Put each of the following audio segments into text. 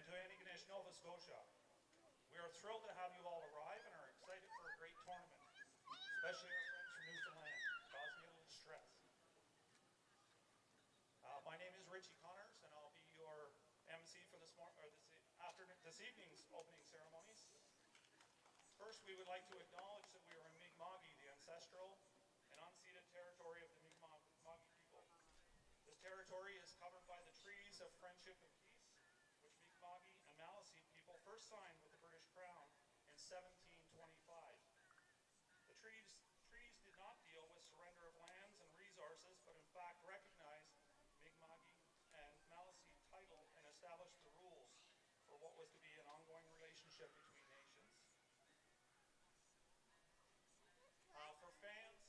to Antigonish, Nova Scotia. We are thrilled to have you all arrive and are excited for a great tournament, especially our friends from Newfoundland. It caused me a little stress. My name is Richie Connors, and I'll be your MC for this evening's opening ceremonies. First, we would like to acknowledge that we are in Mi'kma'ki, the ancestral and unceded territory of the Mi'kma'ki people. This territory is covered by the treaties of friendship and peace, which Mi'kma'ki and Maliseet people first signed with the British Crown in 1725. The treaties did not deal with surrender of lands and resources, but in fact recognized Mi'kma'ki and Maliseet title and established the rules for what was to be an ongoing relationship between nations. For fans,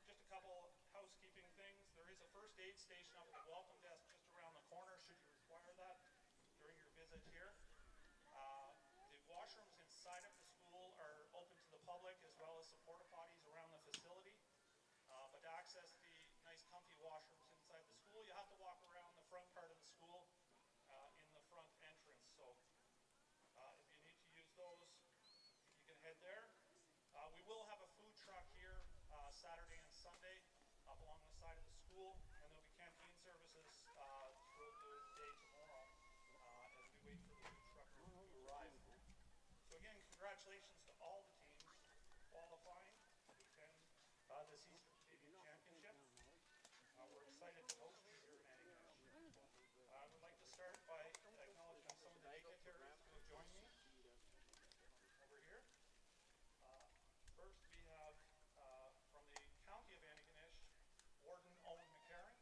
just a couple housekeeping things. There is a first aid station up at the welcome desk just around the corner should you require that during your visit here. The washrooms inside of the school are open to the public as well as some porta potties around the facility. But to access the nice comfy washrooms inside the school, you have to walk around the front part of the school in the front entrance. So if you need to use those, you can head there. We will have a food truck here Saturday and Sunday up along the side of the school, and there'll be canteen services throughout the day tomorrow as we wait for the food truck to arrive. So again, congratulations to all the teams qualifying to attend this Eastern Canadian Championship. We're excited to host you here in Antigonish. I would like to start by acknowledging some of the dignitaries who have joined me over here. First, we have from the County of Antigonish, Warden Owen McCarron.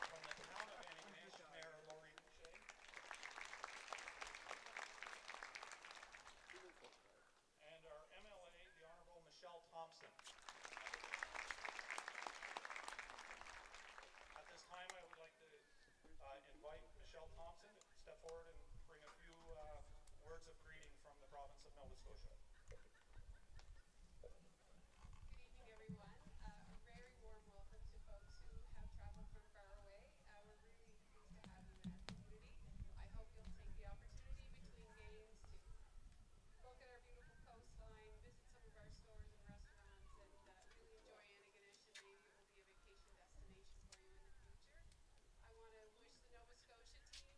From the Town of Antigonish, Mayor Laurie Boucher. And our MLA, the Honourable Michelle Thompson. At this time, I would like to invite Michelle Thompson to step forward and bring a few words of greeting from the province of Nova Scotia. Good evening, everyone. A very warm welcome to folks who have traveled from far away. We're really pleased to have you in our community. I hope you'll take the opportunity between games to look at our beautiful coastline, visit some of our stores and restaurants, and really enjoy Antigonish, and maybe it will be a vacation destination for you in the future. I want to wish the Nova Scotia teams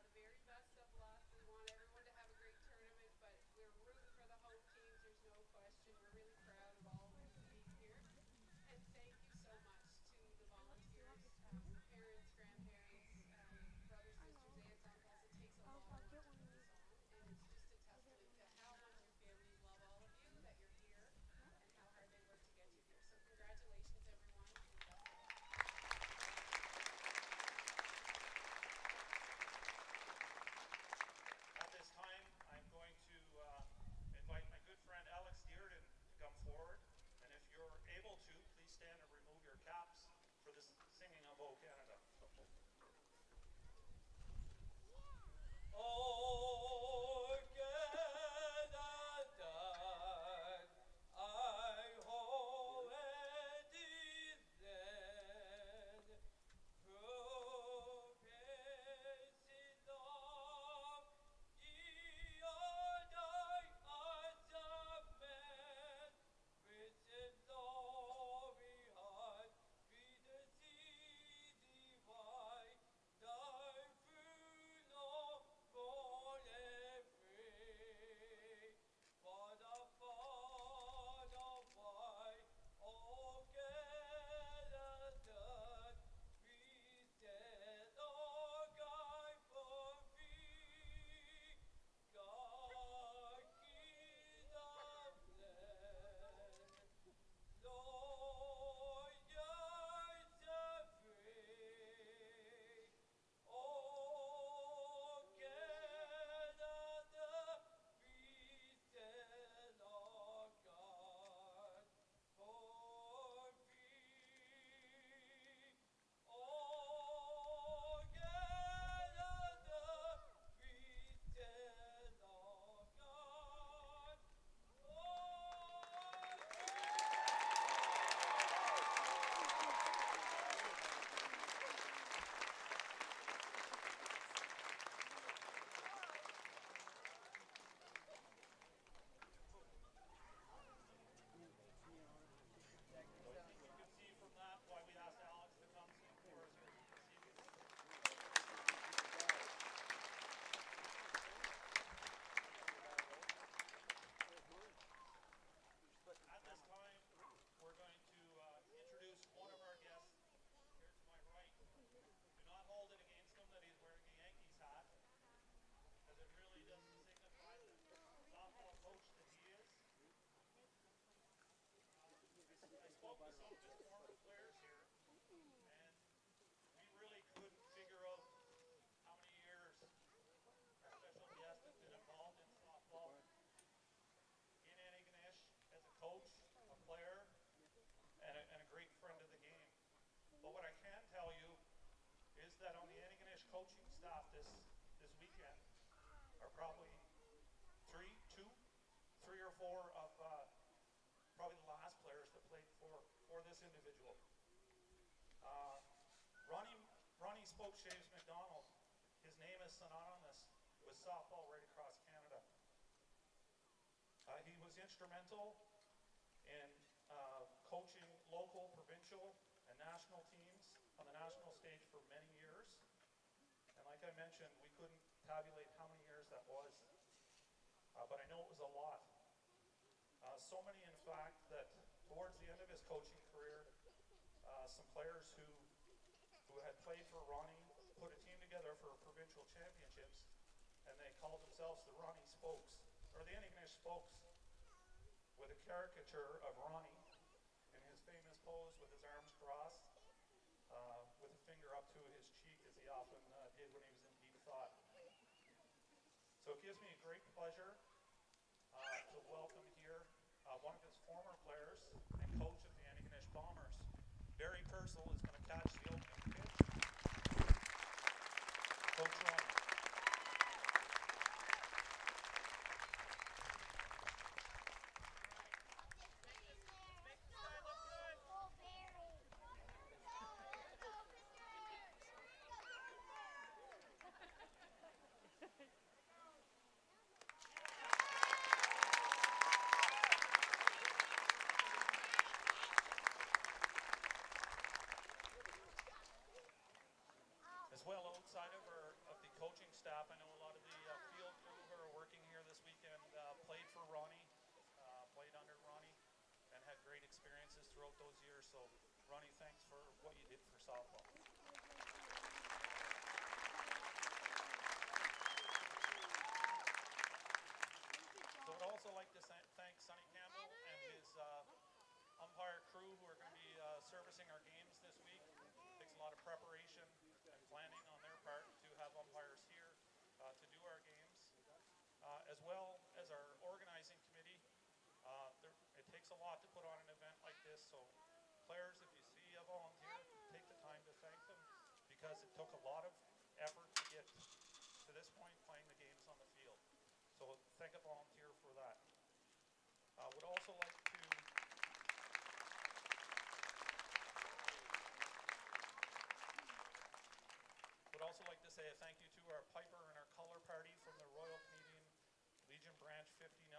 the very best of luck. We want everyone to have a great tournament, but we're rooting for the home teams, there's no question. We're really proud of all of you being here. And thank you so much to the volunteers, parents, grandparents, brothers, sisters, aunts, uncles. It takes a lot of work to put this on, and it's just a testament to how much your families love all of you, that you're here, and how hard they work to get you here. So congratulations, everyone, and best of luck. At this time, I'm going to invite my good friend Alex Dearden to come forward. And if you're able to, please stand and remove your caps for the singing of O Canada. O Canada, I hold it then. Die coaching staff this weekend are probably three or four of probably the last players that played for this individual. Uh, Ronnie Spokeshaves McDonald, his name is synonymous with softball right across Canada. He was instrumental in coaching local, provincial, and national teams on the national stage for many years. And like I mentioned, we couldn't tabulate how many years that was, but I know it was a lot. So many, in fact, that towards the end of his coaching career, some players who had played for Ronnie put a team together for provincial championships, and they called themselves the Ronnie Spokes, or the English Spokes, with a caricature of Ronnie in his famous pose with his arms crossed, with a finger up to his cheek, as he often did when he was in deep thought. So it gives me a great pleasure to welcome here one of his former players and coach of the Antigonish Bombers. Barry Purcell is going to catch the opening pitch. Coach Ronnie. As well, outside of the coaching staff, I know a lot of the field crew who are working here this weekend played for Ronnie, played under Ronnie, and had great experiences throughout those years. So, Ronnie, thanks for what you did for softball. So I'd also like to thank Sonny Campbell and his umpire crew who are going to be servicing our games this week. It takes a lot of preparation and planning on their part to have umpires here to do our games, as well as our organizing committee. It takes a lot to put on an event like this, so players, if you see a volunteer, take the time to thank them, because it took a lot of effort to get to this point playing the games on the field. So thank a volunteer for that. Would also like to say a thank you to our piper and our color party from the Royal Canadian Legion Branch 59,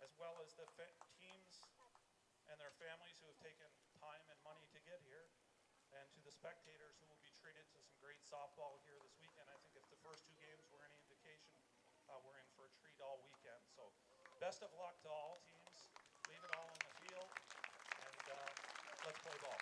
as well as the teams and their families who have taken time and money to get here, and to the spectators who will be treated to some great softball here this weekend. I think if the first two games were any indication, we're in for a treat all weekend. So best of luck to all teams. Leave it all on the field, and let's play ball.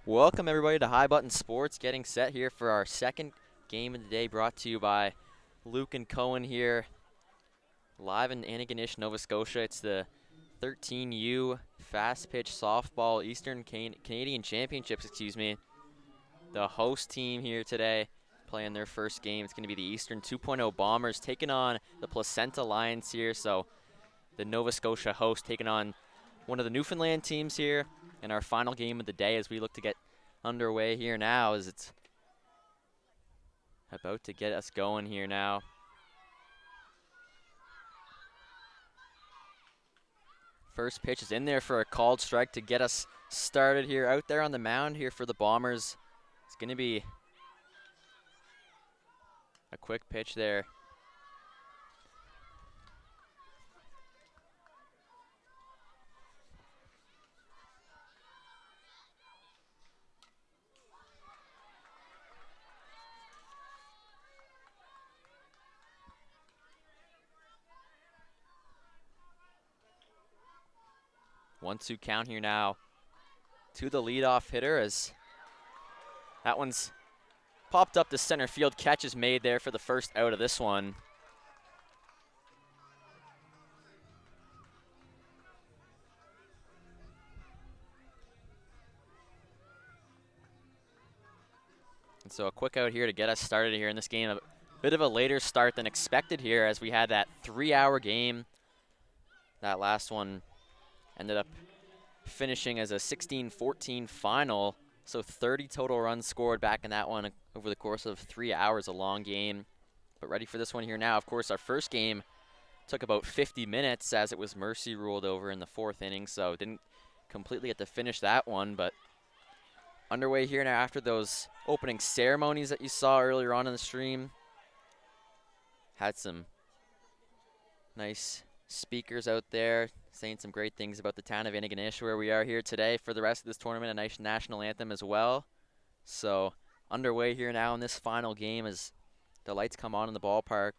Welcome everybody to High Button Sports, getting set here for our second game of the day, brought to you by Luke and Cohen here, live in Antigonish, Nova Scotia. It's the 13U Fast Pitch Softball Eastern Canadian Championships, The host team here today playing their first game. It's going to be the Eastern 2.0 Bombers taking on the Placenta Lions here. So the Nova Scotia host taking on one of the Newfoundland teams here in our final game of the day as we look to get underway here now, as it's about to get us going here now. First pitch is in there for a called strike to get us started here. Out there on the mound here for the Bombers, it's going to be a quick pitch there. One-two count here now to the leadoff hitter, as that one's popped up to center field. Catch is made there for the first out of this one. And so a quick out here to get us started here in this game. A bit of a later start than expected here, as we had that 3-hour game. That last one ended up finishing as a 16-14 final. So 30 total runs scored back in that one over the course of 3 hours, a long game. But ready for this one here now. Of course, our first game took about 50 minutes as it was mercy ruled over in the 4th inning, so didn't completely get to finish that one. But underway here now after those opening ceremonies that you saw earlier on in the stream. Had some nice speakers out there saying some great things about the town of Antigonish, where we are here today for the rest of this tournament, a nice national anthem as well. So underway here now in this final game as the lights come on in the ballpark.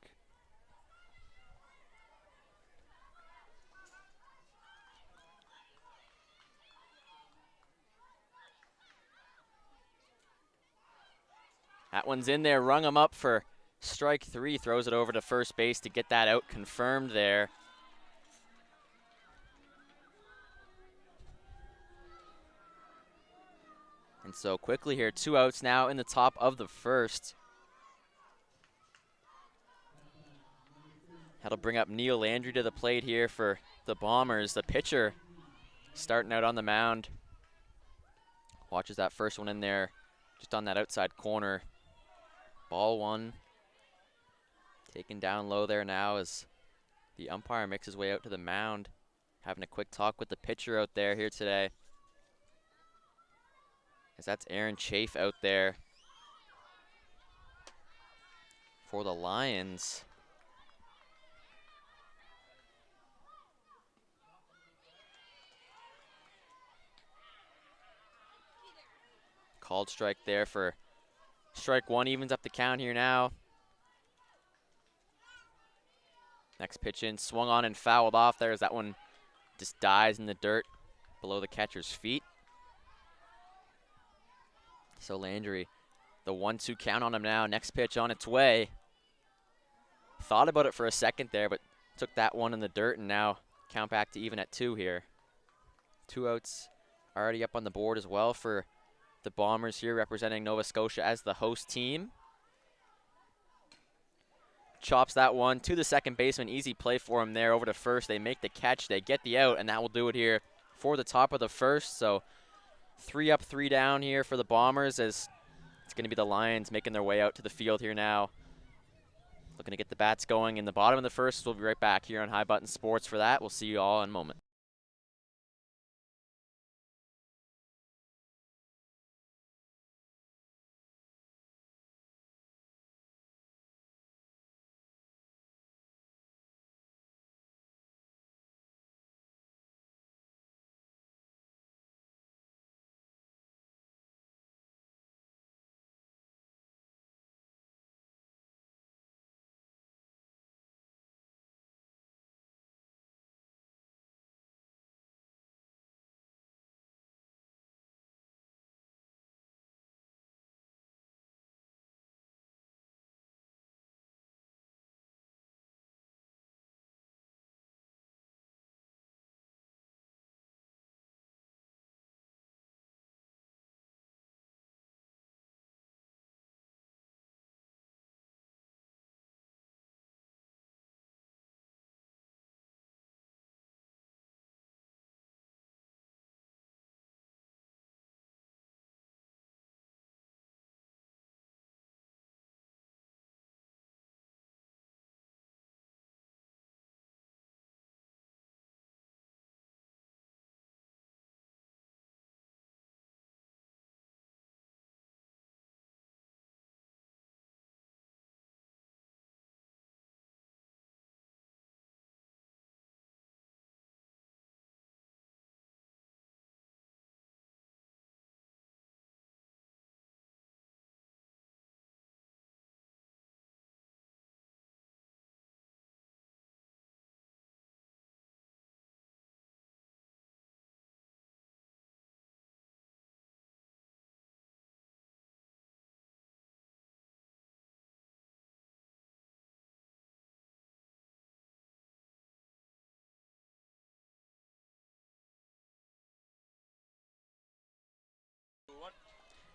That one's in there, rung him up for strike 3, throws it over to first base to get that out confirmed there. And so quickly here, 2 outs now in the top of the first. That'll bring up Neil Landry to the plate here for the Bombers. The pitcher starting out on the mound. Watches that first one in there, just on that outside corner. Ball 1. Taken down low there now as the umpire makes his way out to the mound. Having a quick talk with the pitcher out there here today, as that's Aaron Chafe out there for the Lions. Called strike there for strike 1, evens up the count here now. Next pitch in, swung on and fouled off there as that one just dies in the dirt below the catcher's feet. So Landry, the 1-2 count on him now. Next pitch on its way. Thought about it for a second there, but took that one in the dirt, and now count back to even at 2 here. 2 outs already up on the board as well for the Bombers here, representing Nova Scotia as the host team. Chops that one to the second baseman. Easy play for him there over to first. They make the catch, they get the out, and that will do it here for the top of the first. So 3 up, 3 down here for the Bombers, as it's going to be the Lions making their way out to the field here now. Looking to get the bats going in the bottom of the first. We'll be right back here on High Button Sports for that. We'll see you all in a moment.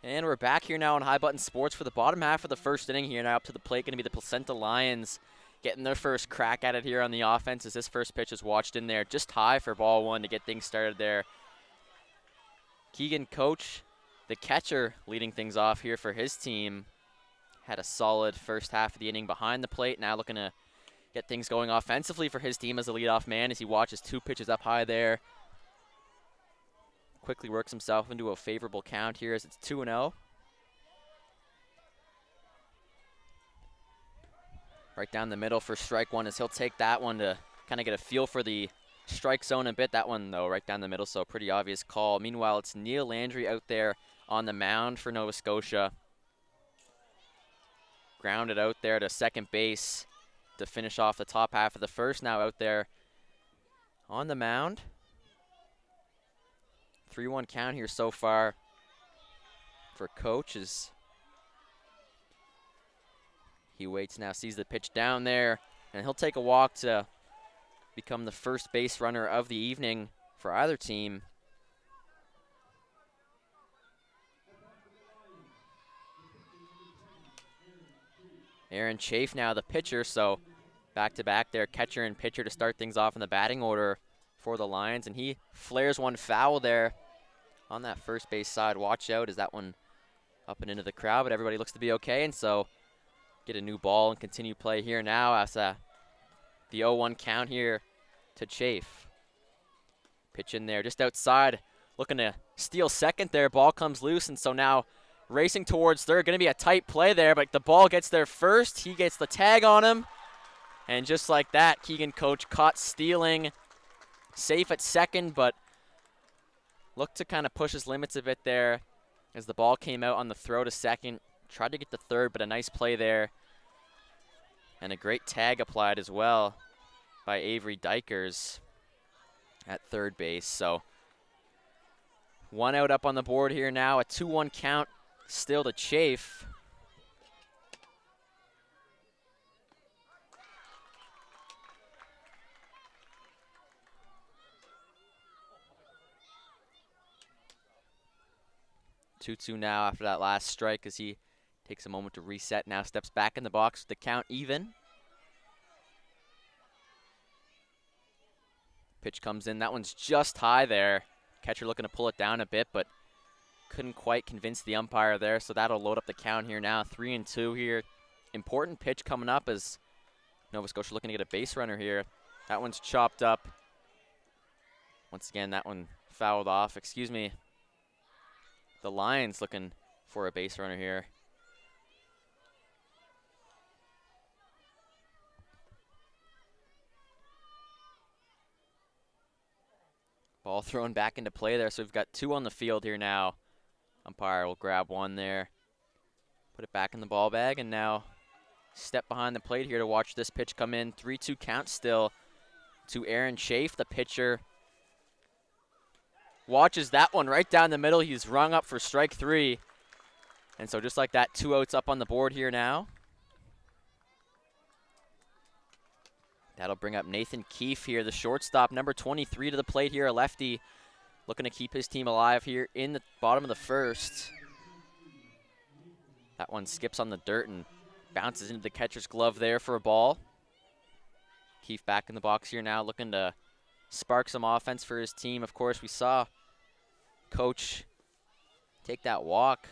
And we're back here now on High Button Sports for the bottom half of the first inning here. Now up to the plate, going to be the Placenta Lions getting their first crack at it here on the offense as this first pitch is watched in there. Just high for ball one to get things started there. Keegan Coach, the catcher, leading things off here for his team. Had a solid first half of the inning behind the plate. Now looking to get things going offensively for his team as a leadoff man as he watches two pitches up high there. Quickly works himself into a favorable count here as it's 2-0. Right down the middle for strike one as he'll take that one to kind of get a feel for the strike zone a bit. That one, though, right down the middle, so pretty obvious call. Meanwhile, it's Neil Landry out there on the mound for Nova Scotia. Grounded out there to second base to finish off the top half of the first. Now out there on the mound. 3-1 count here so far for Coach as he waits now, sees the pitch down there, and he'll take a walk to become the first base runner of the evening for either team. Aaron Chafe now the pitcher, so back-to-back there, catcher and pitcher to start things off in the batting order for the Lions, and he flares one foul there on that first base side. Watch out as that one up and into the crowd, but everybody looks to be okay, and so get a new ball and continue play here now as the 0-1 count here to Chafe. Pitch in there just outside, looking to steal second there. Ball comes loose, and so now racing towards third. Going to be a tight play there, but the ball gets there first. He gets the tag on him, and just like that, Keegan Coach caught stealing. Safe at second, but looked to kind of push his limits a bit there as the ball came out on the throw to second. Tried to get to third, but a nice play there. And a great tag applied as well by Avery Dykers at third base. So one out up on the board here now. A 2-1 count still to Chafe. Two now after that last strike as he takes a moment to reset. Now steps back in the box with the count even. Pitch comes in. That one's just high there. Catcher looking to pull it down a bit, but couldn't quite convince the umpire there, so that'll load up the count here now. 3-2 here. Important pitch coming up as Nova Scotia looking to get a base runner here. That one's chopped up. Once again, that one fouled off. Excuse me. The Lions looking for a base runner here. Ball thrown back into play there, so we've got two on the field here now. Umpire will grab one there, put it back in the ball bag, and now step behind the plate here to watch this pitch come in. 3-2 count still to Aaron Chafe, the pitcher. Watches that one right down the middle. He's rung up for strike three. And so just like that, 2 outs up on the board here now. That'll bring up Nathan Keefe here, the shortstop, number 23 to the plate here, a lefty. Looking to keep his team alive here in the bottom of the first. That one skips on the dirt and bounces into the catcher's glove there for a ball. Keefe back in the box here now, looking to spark some offense for his team. Of course, we saw Coach take that walk.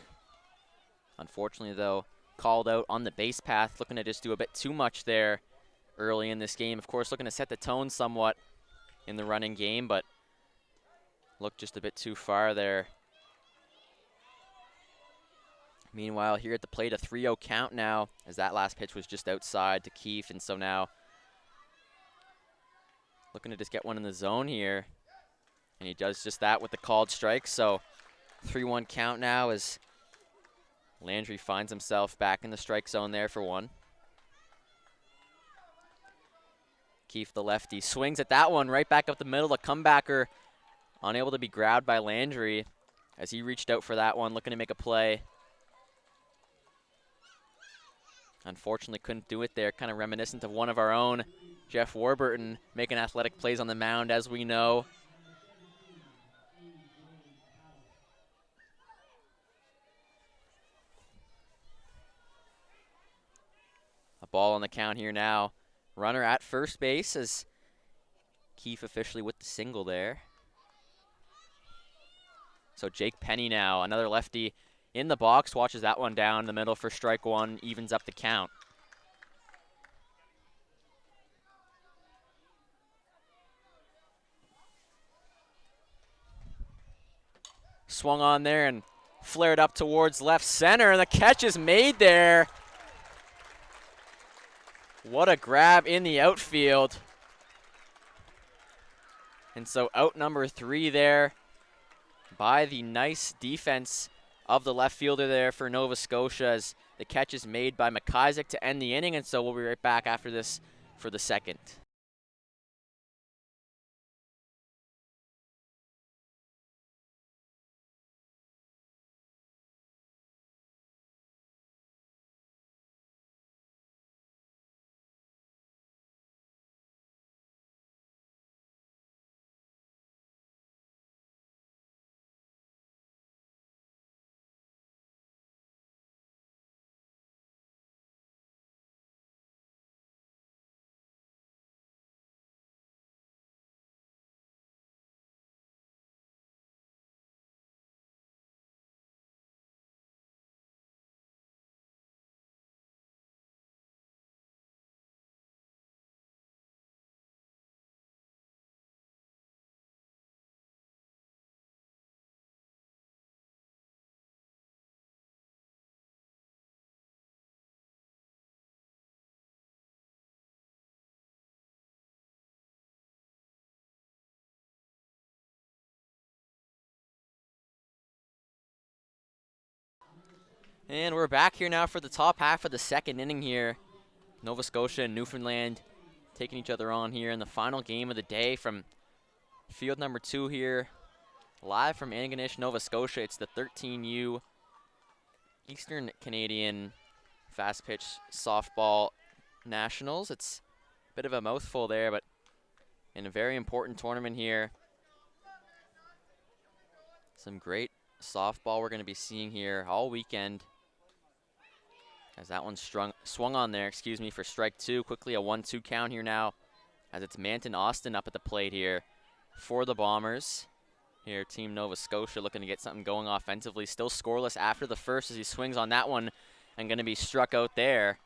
Unfortunately, though, called out on the base path, looking to just do a bit too much there early in this game. Of course, looking to set the tone somewhat in the running game, but looked just a bit too far there. Meanwhile, here at the plate, a 3-0 count now, as that last pitch was just outside to Keefe, and so now looking to just get one in the zone here. And he does just that with the called strike, so 3-1 count now as Landry finds himself back in the strike zone there for one. Keefe, the lefty, swings at that one right back up the middle. The comebacker unable to be grabbed by Landry as he reached out for that one, looking to make a play. Unfortunately, couldn't do it there. Kind of reminiscent of one of our own, Jeff Warburton, making athletic plays on the mound, as we know. A ball on the count here now. Runner at first base as Keefe officially with the single there. So Jake Penny now, another lefty in the box, watches that one down the middle for strike one, evens up the count. Swung on there and flared up towards left center, and the catch is made there. What a grab in the outfield. And so out number 3 there by the nice defense of the left fielder there for Nova Scotia as the catch is made by McIsaac to end the inning, and so we'll be right back after this for the second. And we're back here now for the top half of the second inning here. Nova Scotia and Newfoundland taking each other on here in the final game of the day from field number 2 here. Live from Antigonish, Nova Scotia. It's the 13U Eastern Canadian Fast Pitch Softball Nationals. It's a bit of a mouthful there, but in a very important tournament here. Some great softball we're going to be seeing here all weekend. As that one swung on there, for strike 2. Quickly a 1-2 count here now as it's Manton Austin up at the plate here for the Bombers. Here, Team Nova Scotia looking to get something going offensively. Still scoreless after the first as he swings on that one and going to be struck out there.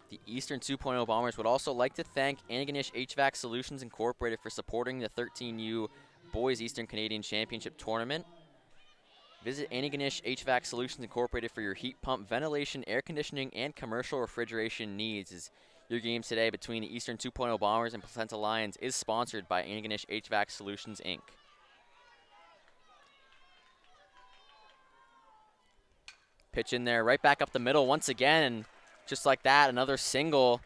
The Eastern 2.0 Bombers would also like to thank Antigonish HVAC Solutions Incorporated for supporting the 13U Boys Eastern Canadian Championship Tournament. Visit Antigonish HVAC Solutions Incorporated for your heat pump, ventilation, air conditioning, and commercial refrigeration needs. As your game today between the Eastern 2.0 Bombers and Placenta Lions is sponsored by Antigonish HVAC Solutions, Inc. Pitch in there, right back up the middle once again, and just like that, another single.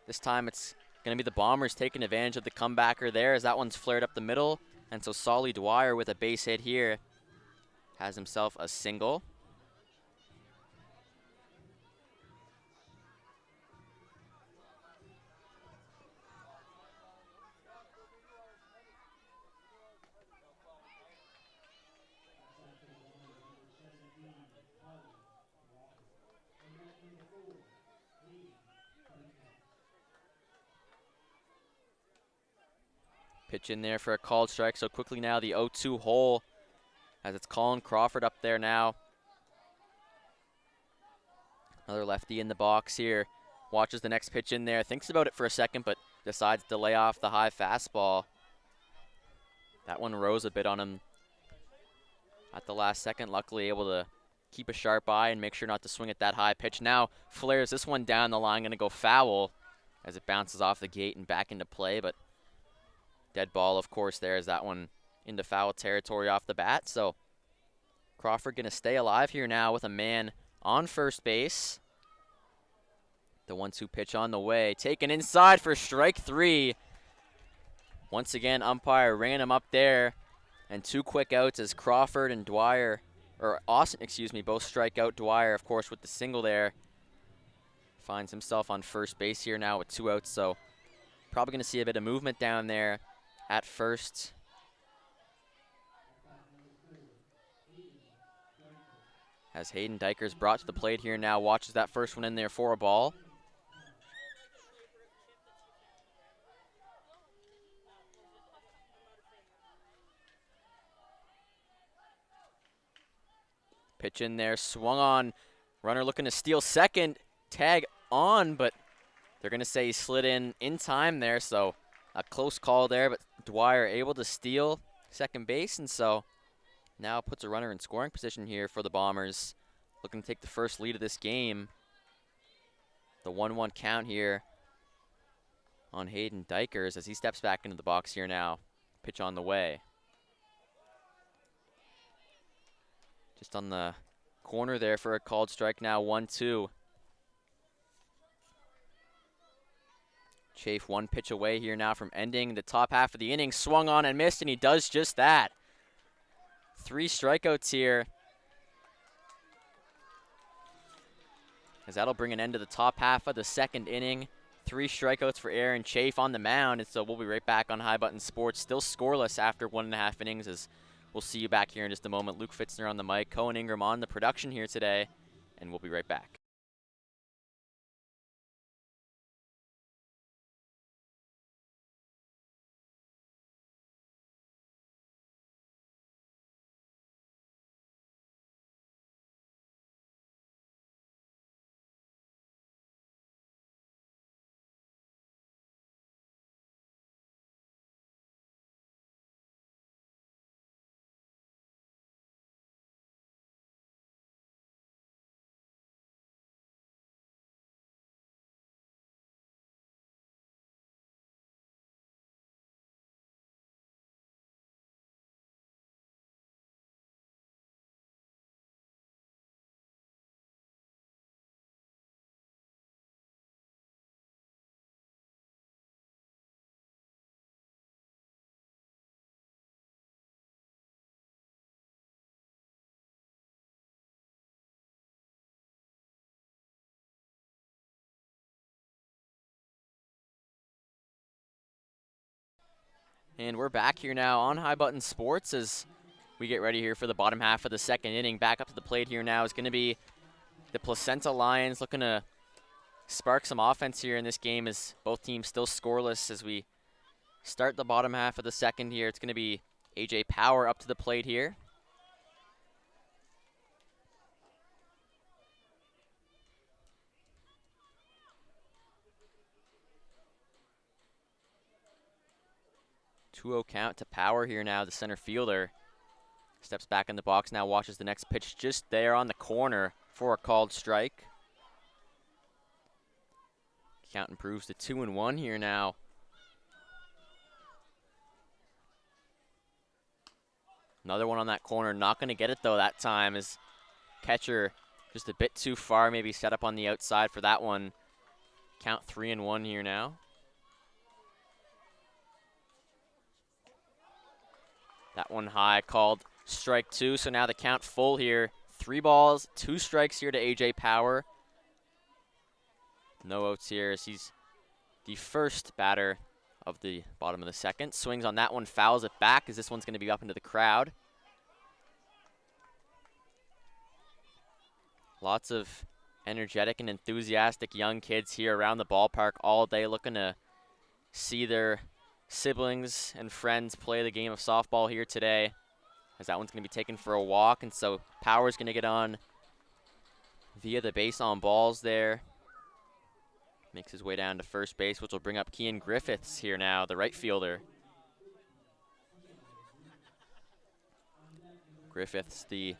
This time it's going to be the Bombers taking advantage of the comebacker there as that one's flared up the middle. And so Solly Dwyer with a base hit here has himself a single. Pitch in there for a called strike. So quickly now the 0-2 hole as it's Colin Crawford up there now. Another lefty in the box here. Watches the next pitch in there. Thinks about it for a second, but decides to lay off the high fastball. That one rose a bit on him at the last second. Luckily able to keep a sharp eye and make sure not to swing at that high pitch. Now flares this one down the line. Going to go foul as it bounces off the gate and back into play, but dead ball, of course, there is that one into foul territory off the bat. So Crawford going to stay alive here now with a man on first base. The 1-2 pitch on the way. Taken inside for strike 3. Once again, umpire ran him up there. And 2 quick outs as Crawford and Dwyer, or Austin, both strike out. Dwyer, of course, with the single there. Finds himself on first base here now with 2 outs. So probably going to see a bit of movement down there at first. As Hayden Dykers brought to the plate here now, watches that first one in there for a ball. Pitch in there, swung on. Runner looking to steal second. Tag on, but they're going to say he slid in time there, so a close call there, but Dwyer able to steal second base, and so now puts a runner in scoring position here for the Bombers, looking to take the first lead of this game. The 1-1 count here on Hayden Dykers as he steps back into the box here now. Pitch on the way. Just on the corner there for a called strike now, 1-2. Chafe one pitch away here now from ending the top half of the inning. Swung on and missed, and he does just that. 3 strikeouts here, as that'll bring an end to the top half of the second inning. 3 strikeouts for Aaron Chafe on the mound, and so we'll be right back on High Button Sports. Still scoreless after 1.5 innings, as we'll see you back here in just a moment. Luke Fitzner on the mic, Cohen Ingram on the production here today, and we'll be right back. And we're back here now on High Button Sports as we get ready here for the bottom half of the second inning. Back up to the plate here now is going to be the Placenta Lions, looking to spark some offense here in this game as both teams still scoreless as we start the bottom half of the second here. It's going to be AJ Power up to the plate here. Two-0 count to Power here now, the center fielder. Steps back in the box now, watches the next pitch just there on the corner for a called strike. Count improves to 2-1 here now. Another one on that corner, not going to get it though that time, as catcher just a bit too far, maybe set up on the outside for that one. Count 3-1 here now. That one high, called strike 2, so now the count full here. 3 balls, 2 strikes here to AJ Power. No outs here as he's the first batter of the bottom of the second. Swings on that one, fouls it back as this one's going to be up into the crowd. Lots of energetic and enthusiastic young kids here around the ballpark all day, looking to see their siblings and friends play the game of softball here today, as that one's going to be taken for a walk, and so Power's going to get on via the base on balls there. Makes his way down to first base, which will bring up Kean Griffiths here now, the right fielder. Griffiths, the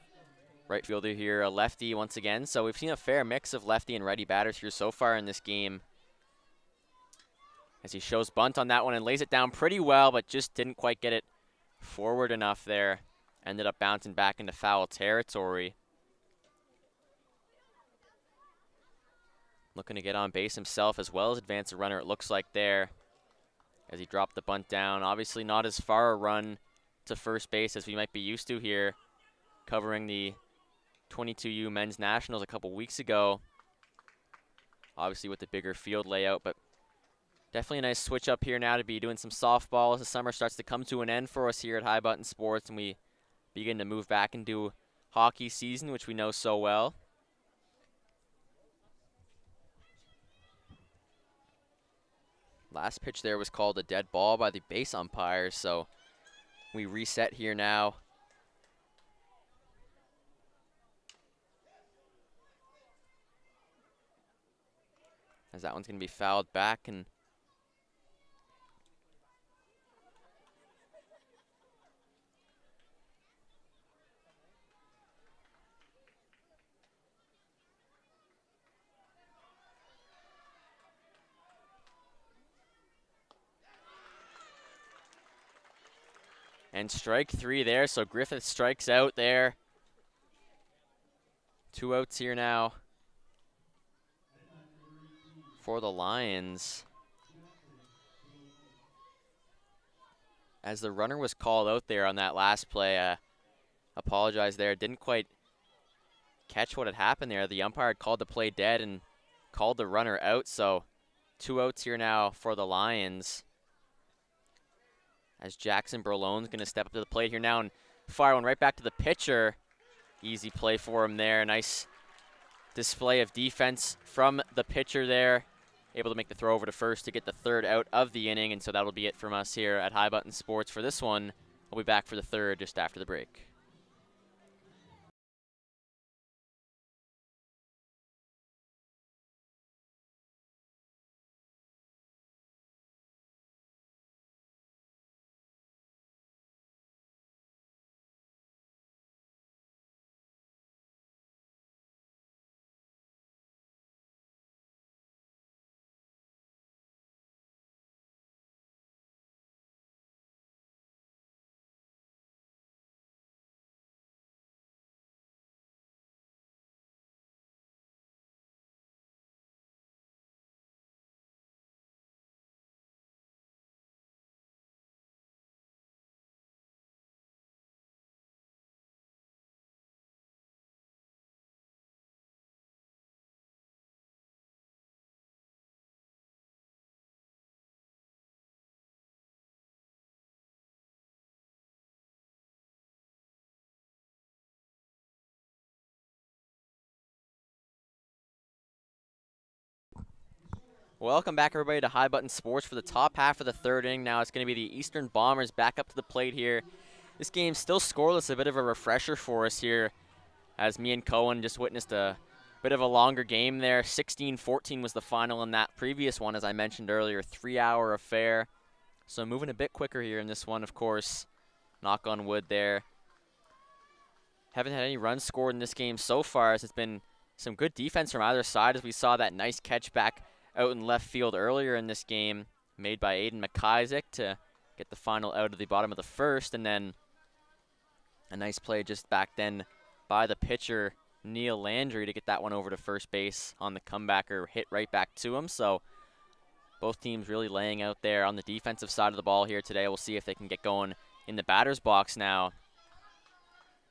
right fielder here, a lefty once again, so we've seen a fair mix of lefty and righty batters here so far in this game, as he shows bunt on that one and lays it down pretty well, but just didn't quite get it forward enough there. Ended up bouncing back into foul territory. Looking to get on base himself as well as advance a runner, it looks like there, as he dropped the bunt down. Obviously not as far a run to first base as we might be used to here, covering the 22U Men's Nationals a couple weeks ago. Obviously with the bigger field layout, but definitely a nice switch up here now to be doing some softball as the summer starts to come to an end for us here at High Button Sports, and we begin to move back into hockey season, which we know so well. Last pitch there was called a dead ball by the base umpire, so we reset here now. As that one's going to be fouled back, and strike 3 there, so Griffith strikes out there. 2 outs here now for the Lions. As the runner was called out there on that last play, apologize there, didn't quite catch what had happened there. The umpire had called the play dead and called the runner out, so 2 outs here now for the Lions. As Jackson Berlone's going to step up to the plate here now and fire one right back to the pitcher. Easy play for him there. Nice display of defense from the pitcher there. Able to make the throw over to first to get the 3rd out of the inning, and so that'll be it from us here at High Button Sports for this one. We'll be back for the 3rd just after the break. Welcome back, everybody, to High Button Sports for the top half of the 3rd inning. Now it's going to be the Eastern Bombers back up to the plate here. This game's still scoreless, a bit of a refresher for us here, as me and Cohen just witnessed a bit of a longer game there. 16-14 was the final in that previous one, as I mentioned earlier, 3-hour affair. So moving a bit quicker here in this one, of course. Knock on wood there. Haven't had any runs scored in this game so far, as it's been some good defense from either side, as we saw that nice catch back out in left field earlier in this game, made by Aiden McIsaac to get the final out of the bottom of the 1st, and then a nice play just back then by the pitcher, Neil Landry, to get that one over to first base on the comebacker, hit right back to him. So both teams really laying out there on the defensive side of the ball here today. We'll see if they can get going in the batter's box now.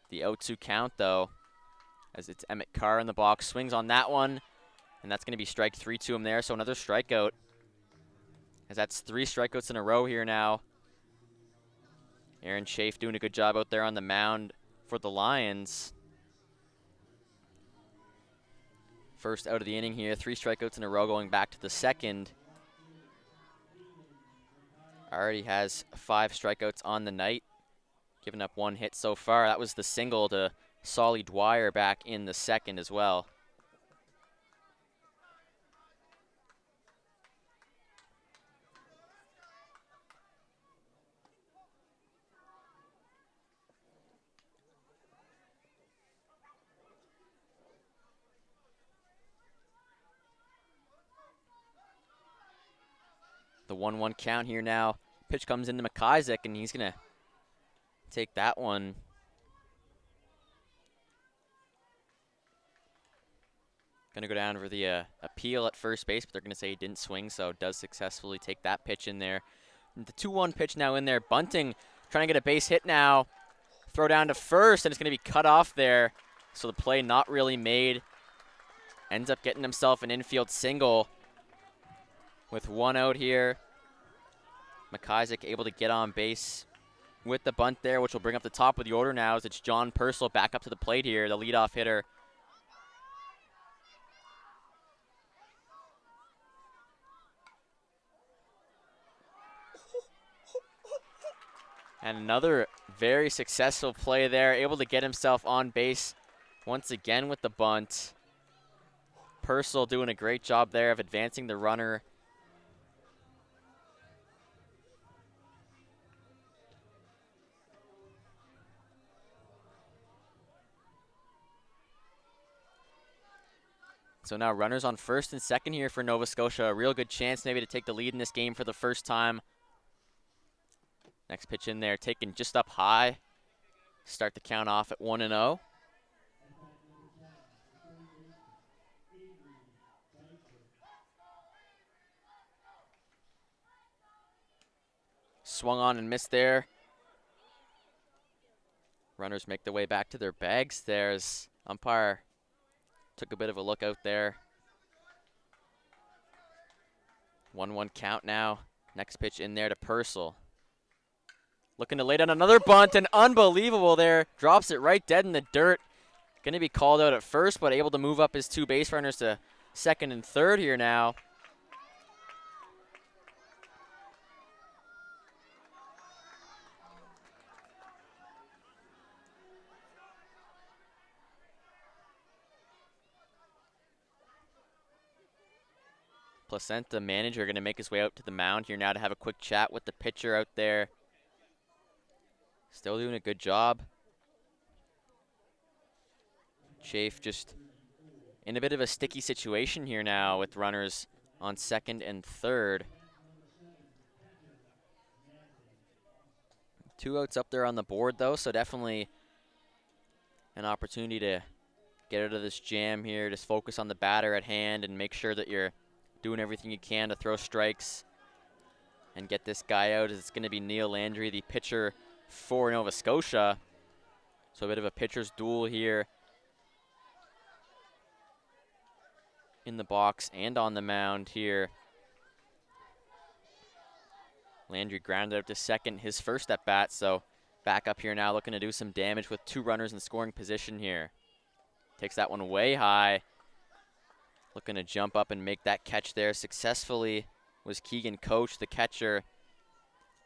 The 0-2 count, though, as it's Emmett Carr in the box, swings on that one. And that's going to be strike 3 to him there, so another strikeout. As that's 3 strikeouts in a row here now. Aaron Chafe doing a good job out there on the mound for the Lions. First out of the inning here, 3 strikeouts in a row going back to the 2nd. Already has 5 strikeouts on the night, giving up 1 hit so far. That was the single to Solly Dwyer back in the 2nd as well. The 1-1 count here now. Pitch comes into McIsaac, and he's going to take that one. Going to go down for the appeal at first base, but they're going to say he didn't swing, so does successfully take that pitch in there. And the 2-1 pitch now in there. Bunting trying to get a base hit now. Throw down to first, and it's going to be cut off there. So the play not really made. Ends up getting himself an infield single with 1 out here. McIsaac able to get on base with the bunt there, which will bring up the top of the order now as it's John Purcell back up to the plate here, the leadoff hitter. And another very successful play there, able to get himself on base once again with the bunt. Purcell doing a great job there of advancing the runner. So now runners on first and second here for Nova Scotia. A real good chance maybe to take the lead in this game for the first time. Next pitch in there, taken just up high. Start the count off at 1-0. Swung on and missed there. Runners make their way back to their bags there as umpire took a bit of a look out there. 1-1 count now. Next pitch in there to Purcell. Looking to lay down another bunt, and unbelievable there. Drops it right dead in the dirt. Going to be called out at first, but able to move up his two base runners to second and third here now. Placenta manager going to make his way out to the mound here now to have a quick chat with the pitcher out there. Still doing a good job. Chafe just in a bit of a sticky situation here now with runners on second and third. 2 outs up there on the board though, so definitely an opportunity to get out of this jam here. Just focus on the batter at hand and make sure that you're doing everything you can to throw strikes and get this guy out. It's going to be Neil Landry, the pitcher for Nova Scotia. So a bit of a pitcher's duel here in the box and on the mound here. Landry grounded out to second, his first at bat, so back up here now looking to do some damage with 2 runners in scoring position here. Takes that one way high. Looking to jump up and make that catch there successfully was Keegan Coach, the catcher.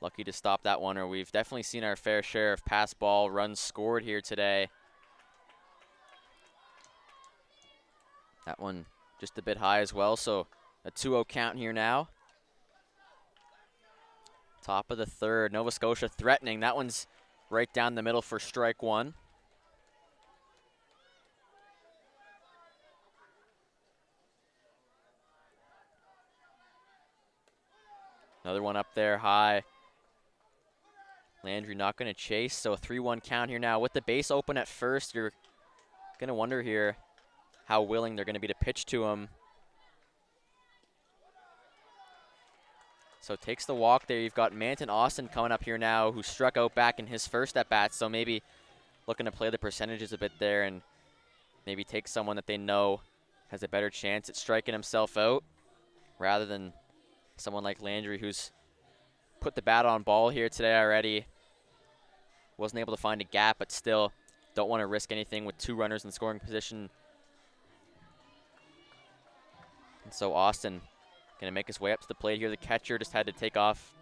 Lucky to stop that one, or we've definitely seen our fair share of pass ball runs scored here today. That one just a bit high as well, so a 2-0 count here now. Top of the third, Nova Scotia threatening. That one's right down the middle for strike one. Another one up there high. Landry not going to chase, so a 3-1 count here now. With the base open at first, you're going to wonder here how willing they're going to be to pitch to him. So takes the walk there. You've got Manton Austin coming up here now, who struck out back in his first at-bat, so maybe looking to play the percentages a bit there and maybe take someone that they know has a better chance at striking himself out rather than someone like Landry, who's put the bat on ball here today already. Wasn't able to find a gap, but still don't want to risk anything with 2 runners in scoring position. And so Austin going to make his way up to the plate here. The catcher just had to take off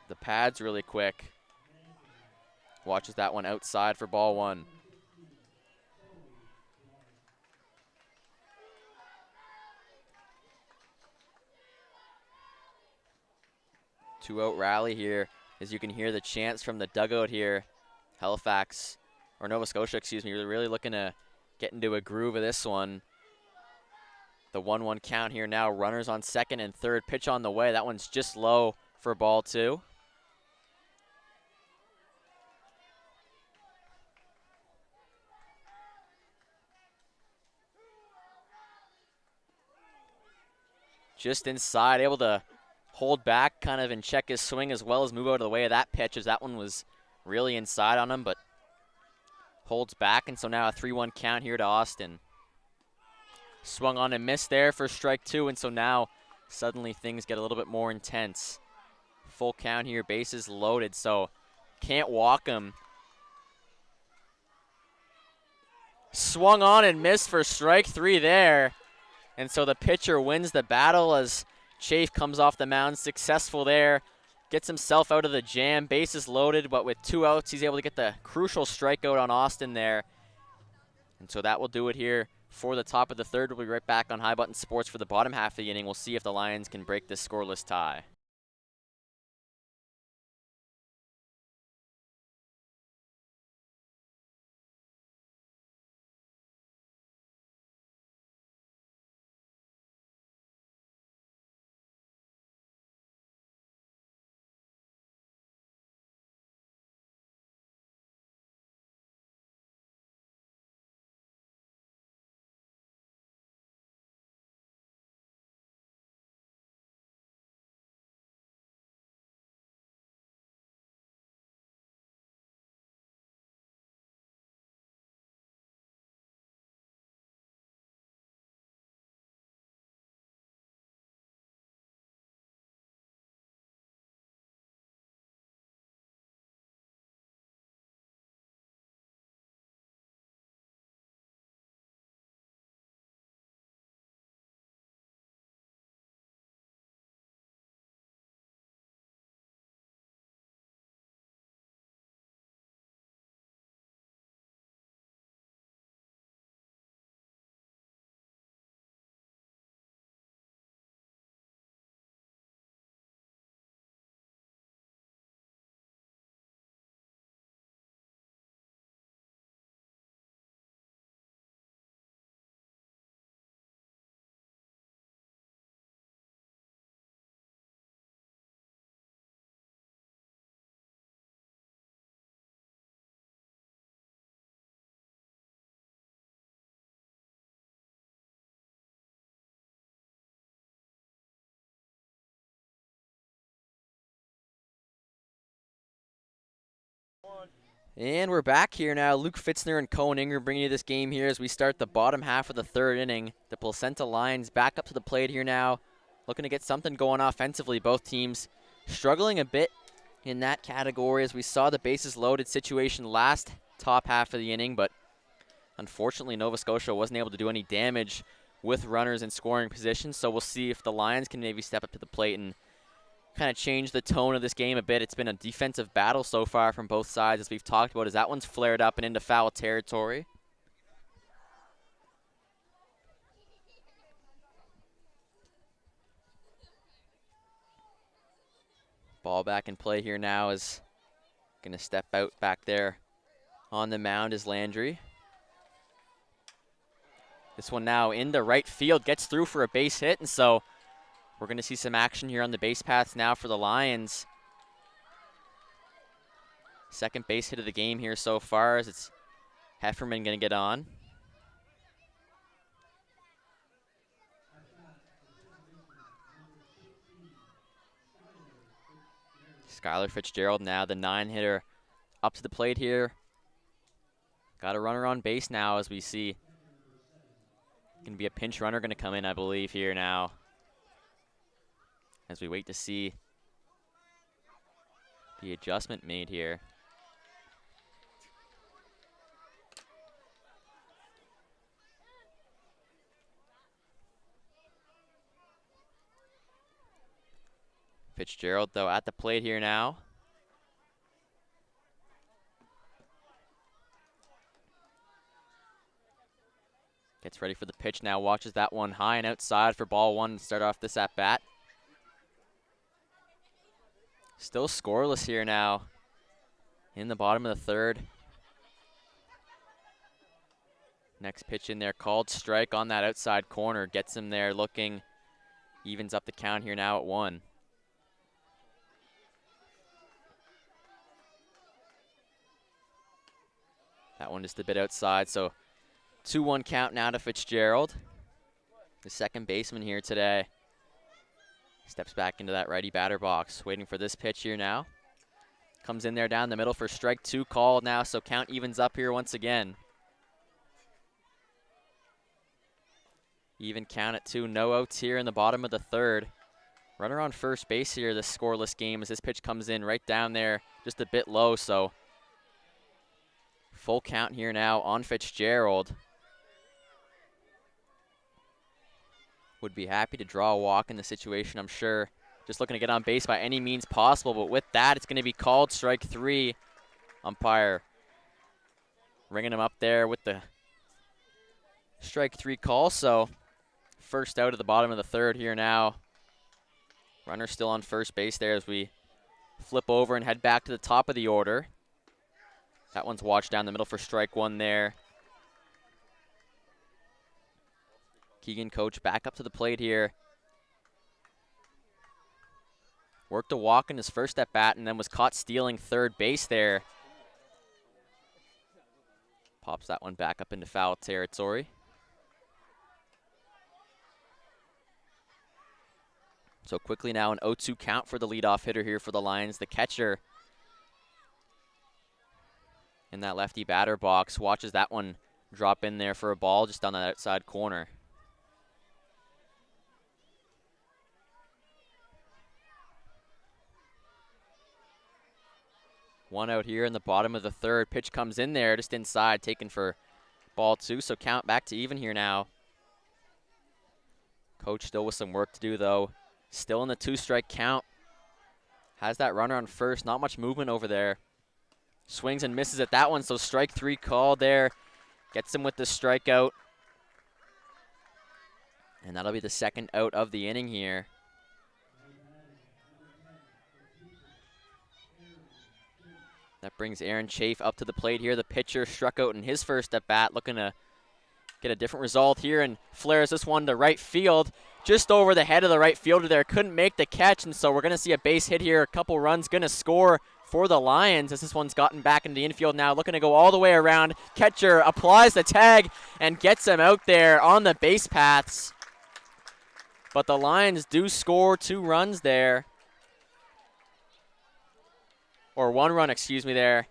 the pads really quick. Watches that one outside for ball 1. Two-out rally here, as you can hear the chants from the dugout here. Halifax, or Nova Scotia, excuse me, really looking to get into a groove of this one. The 1-1 count here now. Runners on second and third. Pitch on the way. That one's just low for ball 2. Just inside, able to hold back kind of and check his swing as well as move out of the way of that pitch, as that one was really inside on him, but holds back, and so now a 3-1 count here to Austin. Swung on and missed there for strike 2, and so now suddenly things get a little bit more intense. Full count here, bases loaded, so Can't walk him. Swung on and missed for strike 3 there. And so the pitcher wins the battle as Chafe comes off the mound successful there. Gets himself out of the jam. Bases loaded, but with 2 outs, he's able to get the crucial strikeout on Austin there. And so that will do it here for the top of the third. We'll be right back on High Button Sports for the bottom half of the inning. We'll see if the Lions can break this scoreless tie. And we're back here now. Luke Fitzner and Cohen Ingram bringing you this game here as we start the bottom half of the third inning. The Placenta Lions back up to the plate here now, looking to get something going offensively. Both teams struggling a bit in that category as we saw the bases loaded situation last top half of the inning, but unfortunately Nova Scotia wasn't able to do any damage with runners in scoring position. So we'll see if the Lions can maybe step up to the plate and kind of change the tone of this game a bit. It's been a defensive battle so far from both sides, as we've talked about, as that one's flared up and into foul territory. Ball back in play here now is going to step out back there on the mound is Landry. This one now into right field, gets through for a base hit, and so we're going to see some action here on the base paths now for the Lions. Second base hit of the game here so far, as it's Hefferman going to get on. Skylar Fitzgerald now the 9-hitter up to the plate here. Got a runner on base now as we see. Going to be a pinch runner going to come in, I believe, here now, as we wait to see the adjustment made here. Fitzgerald, though, at the plate here now. Gets ready for the pitch now, watches that one high and outside for ball one to start off this at-bat. Still scoreless here now in the bottom of the third. Next pitch in there, called strike on that outside corner. Gets him there looking, evens up the count here now at 1. That one just a bit outside, so 2-1 count now to Fitzgerald. The second baseman here today. Steps back into that righty batter box, waiting for this pitch here now. Comes in there down the middle for strike 2 called now, so count evens up here once again. Even count at 2, no outs here in the bottom of the third. Runner on first base here, this scoreless game, as this pitch comes in right down there just a bit low, so full count here now on Fitzgerald. Would be happy to draw a walk in the situation, I'm sure. Just looking to get on base by any means possible, but with that, it's going to be called strike 3. Umpire ringing him up there with the strike 3 call, so first out at the bottom of the third here now. Runner still on first base there as we flip over and head back to the top of the order. That one's watched down the middle for strike 1 there. Keegan Coach back up to the plate here. Worked a walk in his first at bat and then was caught stealing third base there. Pops that one back up into foul territory. So quickly now an 0-2 count for the leadoff hitter here for the Lions. The catcher in that lefty batter box watches that one drop in there for a ball just on that outside corner. One out here in the bottom of the third. Pitch comes in there just inside, taken for ball 2. So count back to even here now. Coach still with some work to do though. Still in the 2-strike count. Has that runner on first. Not much movement over there. Swings and misses at that one. So strike 3 called there. Gets him with the strikeout. And that'll be the second out of the inning here. That brings Aaron Chafe up to the plate here. The pitcher struck out in his first at bat, looking to get a different result here and flares this one to right field. Just over the head of the right fielder there. Couldn't make the catch, and so we're going to see a base hit here. A couple runs going to score for the Lions as this one's gotten back into the infield now. Looking to go all the way around. Catcher applies the tag and gets him out there on the base paths. But the Lions do score 2 runs there. Or 1 run, excuse me, there.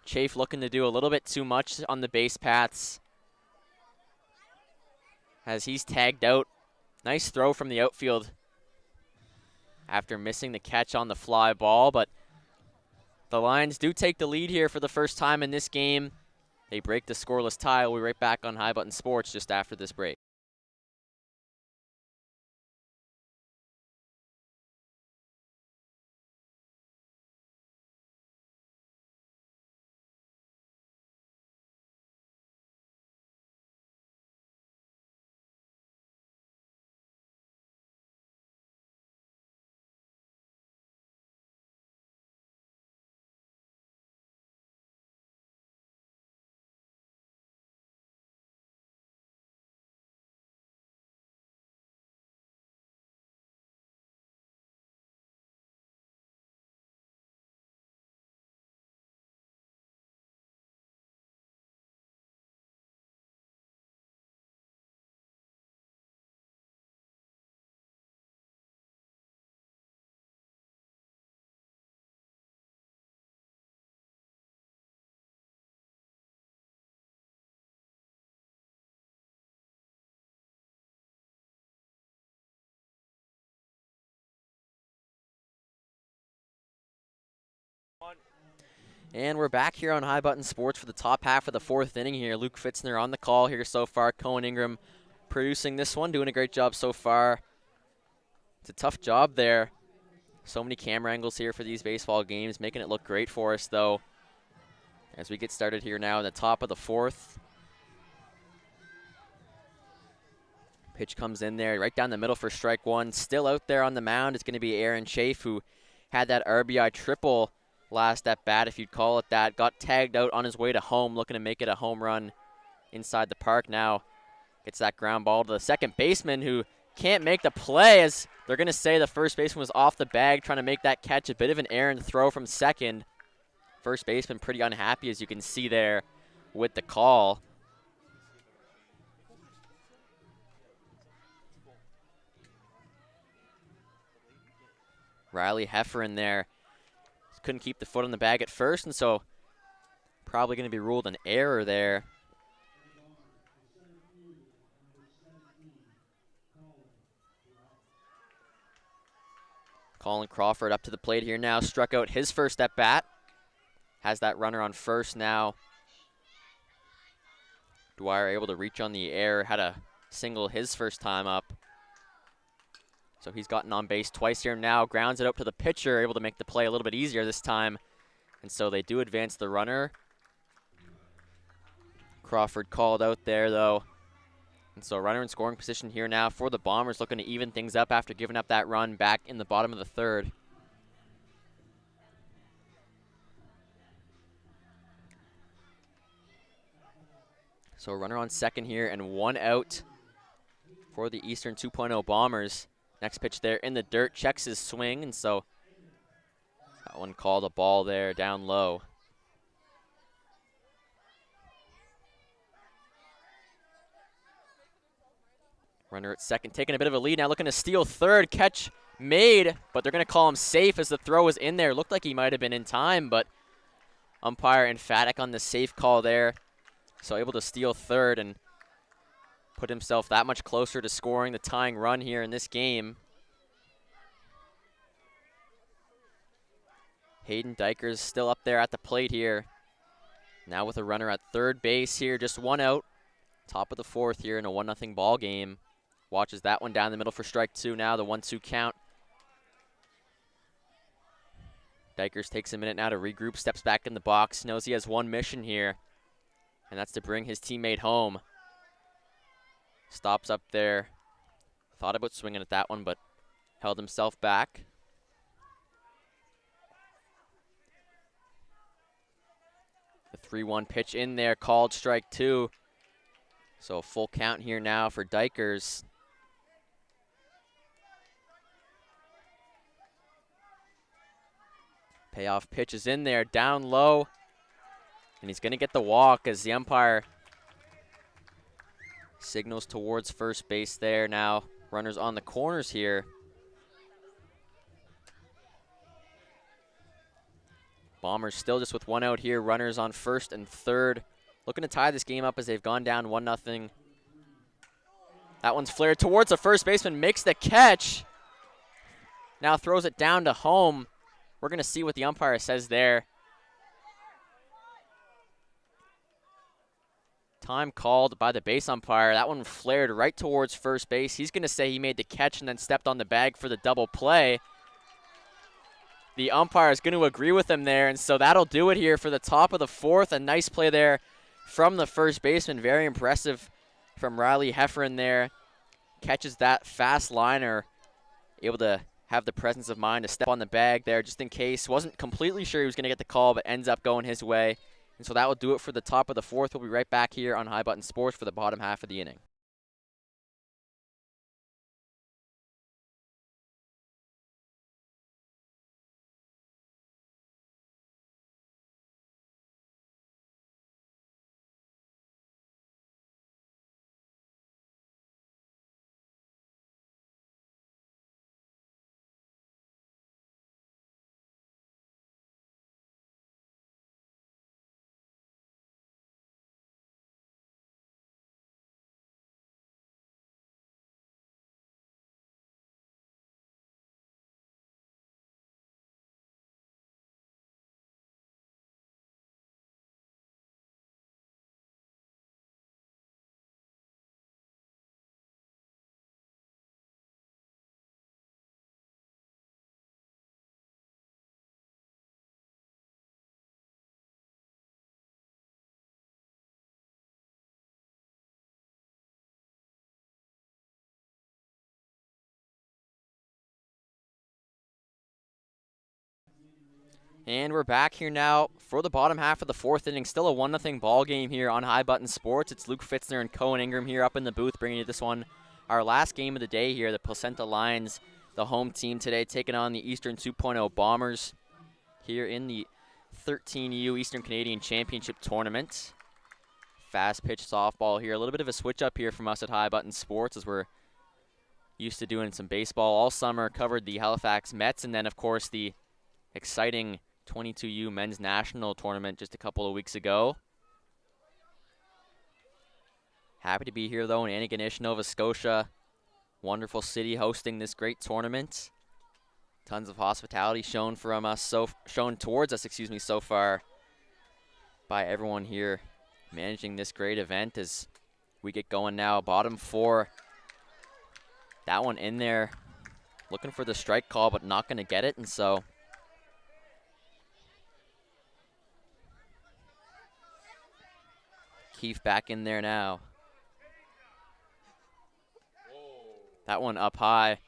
Chafe looking to do a little bit too much on the base paths as he's tagged out. Nice throw from the outfield after missing the catch on the fly ball, but the Lions do take the lead here for the first time in this game. They break the scoreless tie. We'll be right back on High Button Sports just after this break. And we're back here on High Button Sports for the top half of the 4th inning here. Luke Fitzner on the call here so far. Cohen Ingram producing this one, doing a great job so far. It's a tough job there. So many camera angles here for these baseball games, making it look great for us though. As we get started here now in the top of the 4th. Pitch comes in there right down the middle for strike 1. Still out there on the mound is going to be Aaron Chafe, who had that RBI triple last at bat, if you'd call it that. Got tagged out on his way to home, looking to make it a home run inside the park now. Gets that ground ball to the second baseman, who can't make the play, as they're going to say the first baseman was off the bag trying to make that catch. A bit of an errant throw from second. First baseman pretty unhappy, as you can see there with the call. Riley Heffer in there. Couldn't keep the foot on the bag at first, and so probably going to be ruled an error there. Colin Crawford up to the plate here now. Struck out his first at bat. Has that runner on first now. Dwyer able to reach on the air. Had a single his first time up. So he's gotten on base twice here now. Grounds it out to the pitcher. Able to make the play a little bit easier this time. And so they do advance the runner. Crawford called out there though. And so runner in scoring position here now for the Bombers, looking to even things up after giving up that run back in the bottom of the third. So runner on second here and one out for the Eastern 2.0 Bombers. Next pitch there in the dirt, checks his swing, and so that one called a ball there down low. Runner at second, taking a bit of a lead now, looking to steal third. Catch made, but they're going to call him safe as the throw was in there. Looked like he might have been in time, but umpire emphatic on the safe call there. So able to steal third and put himself that much closer to scoring the tying run here in this game. Hayden Dykers still up there at the plate here. Now with a runner at third base here, just one out. Top of the fourth here in a 1-0 ball game. Watches that one down the middle for strike two now, the 1-2 count. Dykers takes a minute now to regroup, steps back in the box, knows he has one mission here, and that's to bring his teammate home. Stops up there, thought about swinging at that one, but held himself back. The 3-1 pitch in there, called strike two. So a full count here now for Dykers. Payoff pitch is in there, down low. And he's going to get the walk as the umpire signals towards first base there. Now runners on the corners here. Bombers still just with one out here. Runners on first and third. Looking to tie this game up as they've gone down 1-0. That one's flared towards the first baseman, makes the catch. Now throws it down to home. We're going to see what the umpire says there. Time called by the base umpire. That one flared right towards first base. He's going to say he made the catch and then stepped on the bag for the double play. The umpire is going to agree with him there, and so that'll do it here for the top of the fourth. A nice play there from the first baseman. Very impressive from Riley Hefferon there. Catches that fast liner. Able to have the presence of mind to step on the bag there just in case. Wasn't completely sure he was going to get the call, but ends up going his way. And so that will do it for the top of the fourth. We'll be right back here on High Button Sports for the bottom half of the inning. And we're back here now for the bottom half of the fourth inning. Still a 1-0 ball game here on High Button Sports. It's Luke Fitzner and Cohen Ingram here up in the booth bringing you this one. Our last game of the day here, the Placenta Lions, the home team today, taking on the Eastern 2.0 Bombers here in the 13U Eastern Canadian Championship Tournament. Fast pitch softball here. A little bit of a switch up here from us at High Button Sports as we're used to doing some baseball all summer. Covered the Halifax Mets and then, of course, the exciting 22U Men's National Tournament just a couple of weeks ago. Happy to be here, though, in Antigonish, Nova Scotia. Wonderful city hosting this great tournament. Tons of hospitality shown towards us, so far by everyone here managing this great event as we get going now. Bottom four. That one in there, looking for the strike call, but not going to get it, and so Keefe back in there now. That one up high.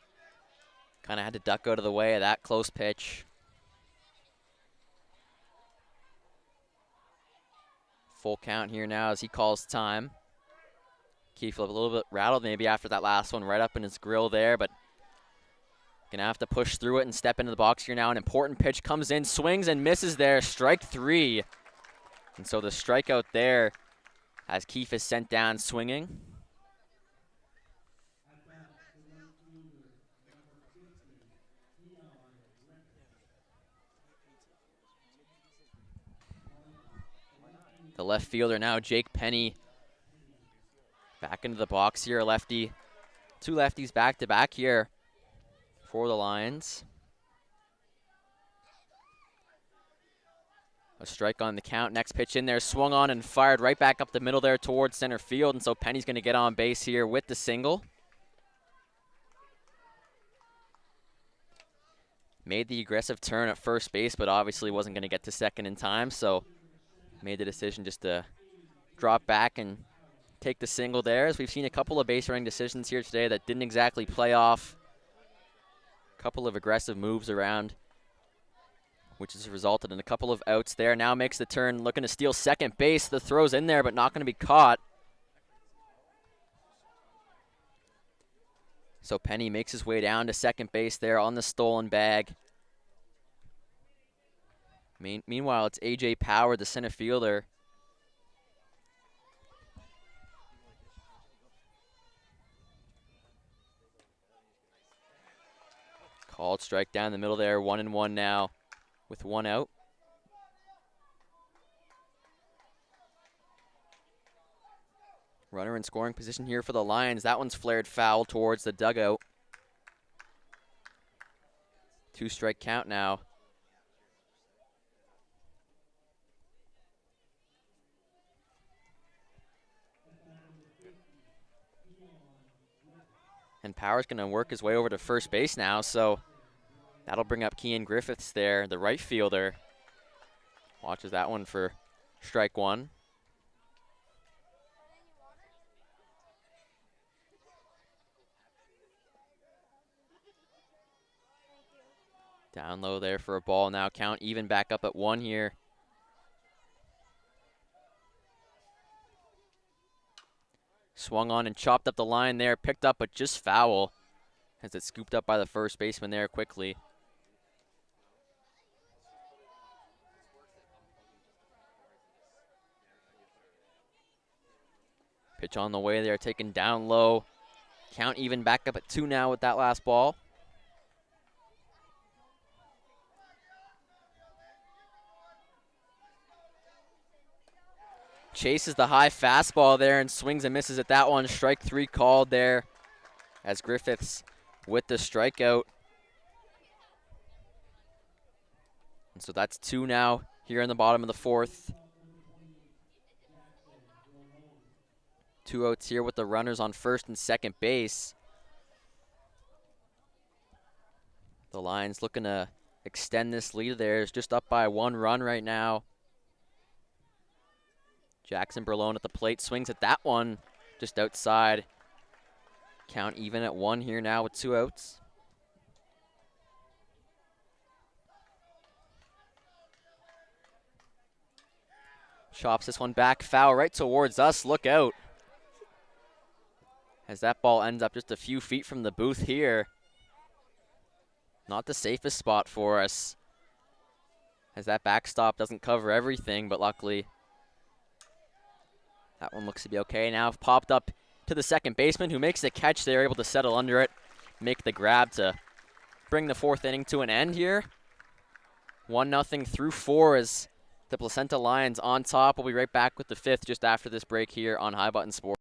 Kind of had to duck out of the way of that close pitch. Full count here now as he calls time. Keefe a little bit rattled maybe after that last one, right up in his grill there, but gonna have to push through it and step into the box here now. An important pitch comes in, swings and misses there. Strike three. And so the strikeout there as Keefe is sent down swinging. The left fielder now, Jake Penny, back into the box here, lefty. Two lefties back to back here for the Lions. A strike on the count. Next pitch in there, swung on and fired right back up the middle there towards center field. And so Penny's going to get on base here with the single. Made the aggressive turn at first base, but obviously wasn't going to get to second in time. So made the decision just to drop back and take the single there, as we've seen a couple of base running decisions here today that didn't exactly play off. A couple of aggressive moves around, which has resulted in a couple of outs there. Now makes the turn, looking to steal second base. The throw's in there, but not going to be caught. So Penny makes his way down to second base there on the stolen bag. Meanwhile, it's A.J. Power, the center fielder. Called strike down the middle there, 1-1 now with one out. Runner in scoring position here for the Lions. That one's flared foul towards the dugout. 2-strike count now. And Power's going to work his way over to first base now, so that'll bring up Kean Griffiths there, the right fielder. Watches that one for strike one. Down low there for a ball now. Count even back up at one here. Swung on and chopped up the line there. Picked up, but just foul. As it's scooped up by the first baseman there quickly. Pitch on the way there, taken down low. Count even back up at two now with that last ball. Chases the high fastball there and swings and misses at that one. Strike three called there as Griffiths with the strikeout. And so that's two now here in the bottom of the fourth. 2 outs here with the runners on first and second base. The Lions looking to extend this lead of theirs, just up by 1 run right now. Jackson Berlone at the plate, swings at that one, just outside. Count even at 1 here now with 2 outs. Chops this one back, foul right towards us, look out. As that ball ends up just a few feet from the booth here. Not the safest spot for us, as that backstop doesn't cover everything, but luckily that one looks to be okay. Now popped up to the second baseman who makes the catch. They're able to settle under it, make the grab to bring the fourth inning to an end here. 1-0 through 4 as the Placenta Lions on top. We'll be right back with the fifth just after this break here on High Button Sports.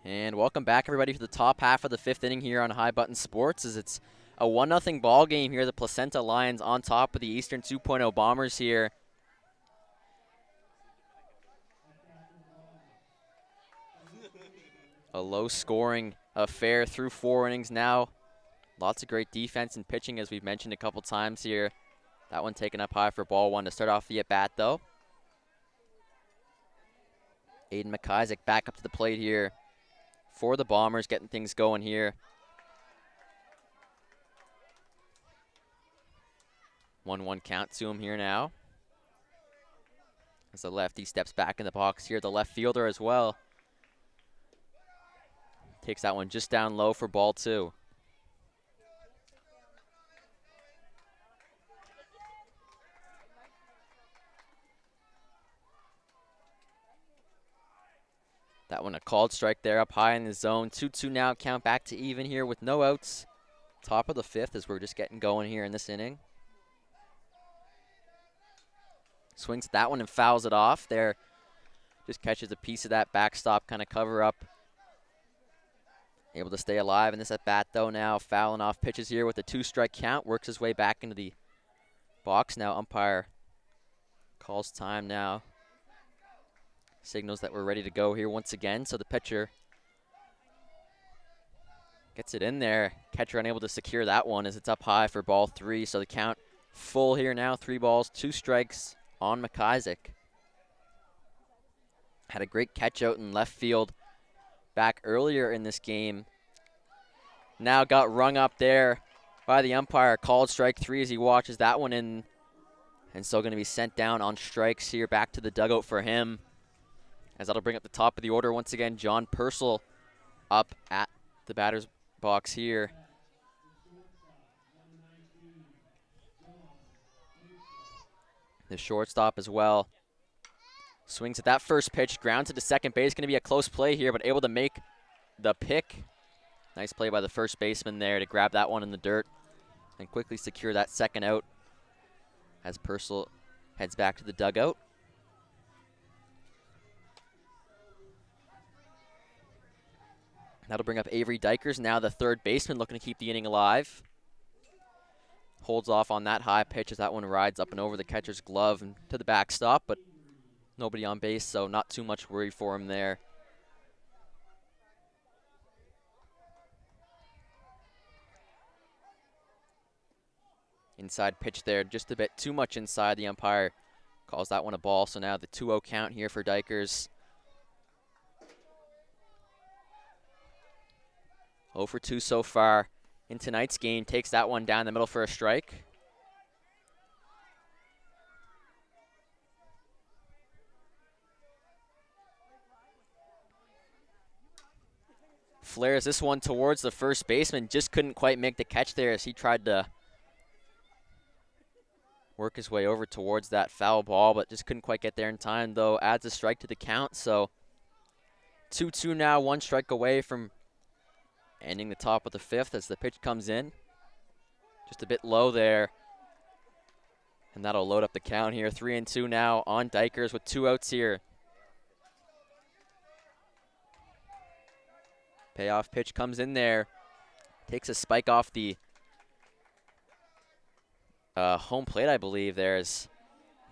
And welcome back, everybody, to the top half of the 5th inning here on High Button Sports, as it's a 1-0 ball game here. The Placenta Lions on top of the Eastern 2.0 Bombers here. A low-scoring affair through 4 innings now. Lots of great defense and pitching, as we've mentioned a couple times here. That one taken up high for ball 1 to start off the at-bat, though. Aiden McIsaac back up to the plate here for the Bombers, getting things going here. 1-1 count to him here now. As the lefty steps back in the box here, the left fielder as well. Takes that one just down low for ball 2. That one a called strike there up high in the zone. 2-2 now, count back to even here with no outs. Top of the 5th as we're just getting going here in this inning. Swings at that one and fouls it off there. Just catches a piece of that backstop kind of cover up. Able to stay alive in this at bat though now. Fouling off pitches here with a 2-strike count. Works his way back into the box now. Umpire calls time now. Signals that we're ready to go here once again. So the pitcher gets it in there. Catcher unable to secure that one as it's up high for ball 3. So the count full here now. 3 balls, 2 strikes on McIsaac. Had a great catch out in left field back earlier in this game. Now got rung up there by the umpire. Called strike 3 as he watches that one in. And still going to be sent down on strikes here. Back to the dugout for him. As that'll bring up the top of the order once again. John Purcell up at the batter's box here. The shortstop as well. Swings at that first pitch, grounds it to second base. Going to be a close play here, but able to make the pick. Nice play by the first baseman there to grab that one in the dirt and quickly secure that second out as Purcell heads back to the dugout. That'll bring up Avery Dykers, now the third baseman, looking to keep the inning alive. Holds off on that high pitch as that one rides up and over the catcher's glove and to the backstop, but nobody on base, so not too much worry for him there. Inside pitch there, just a bit too much inside. The umpire calls that one a ball, so now the 2-0 count here for Dykers. 0 for 2 so far in tonight's game. Takes that one down the middle for a strike. Flares this one towards the first baseman. Just couldn't quite make the catch there as he tried to work his way over towards that foul ball, but just couldn't quite get there in time, though. Adds a strike to the count, so 2-2 now, 1 strike away from ending the top of the 5th as the pitch comes in. Just a bit low there. And that'll load up the count here. 3-2 now on Dykers with 2 outs here. Payoff pitch comes in there. Takes a spike off the home plate, I believe. There's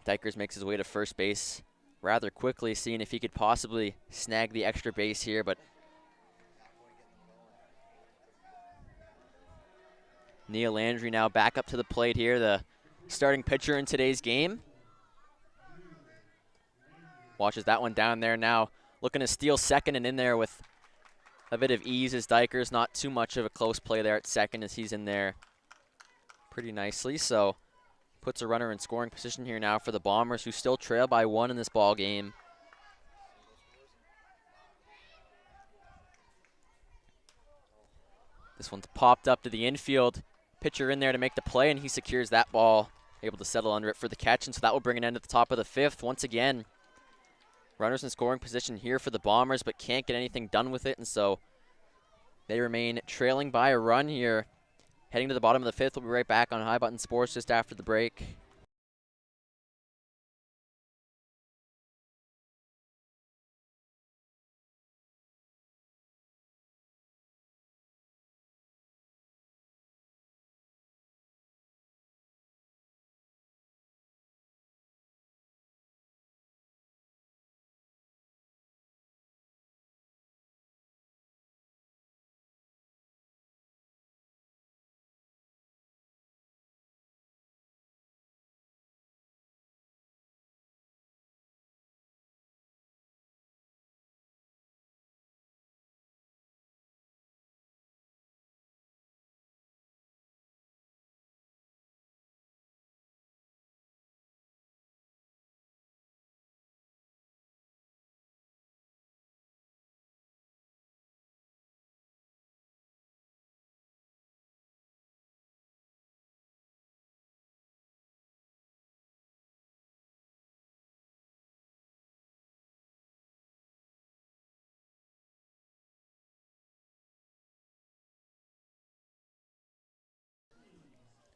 Dykers makes his way to first base rather quickly, seeing if he could possibly snag the extra base here, but Neil Landry now back up to the plate here, the starting pitcher in today's game. Watches that one down there now, looking to steal second and in there with a bit of ease as Dykers. Not too much of a close play there at second as he's in there pretty nicely. So puts a runner in scoring position here now for the Bombers, who still trail by 1 in this ball game. This one's popped up to the infield. Pitcher in there to make the play, and he secures that ball, able to settle under it for the catch, and so that will bring an end at the top of the 5th. Once again, runners in scoring position here for the Bombers, but can't get anything done with it, and so they remain trailing by a run here. Heading to the bottom of the 5th, we'll be right back on High Button Sports just after the break.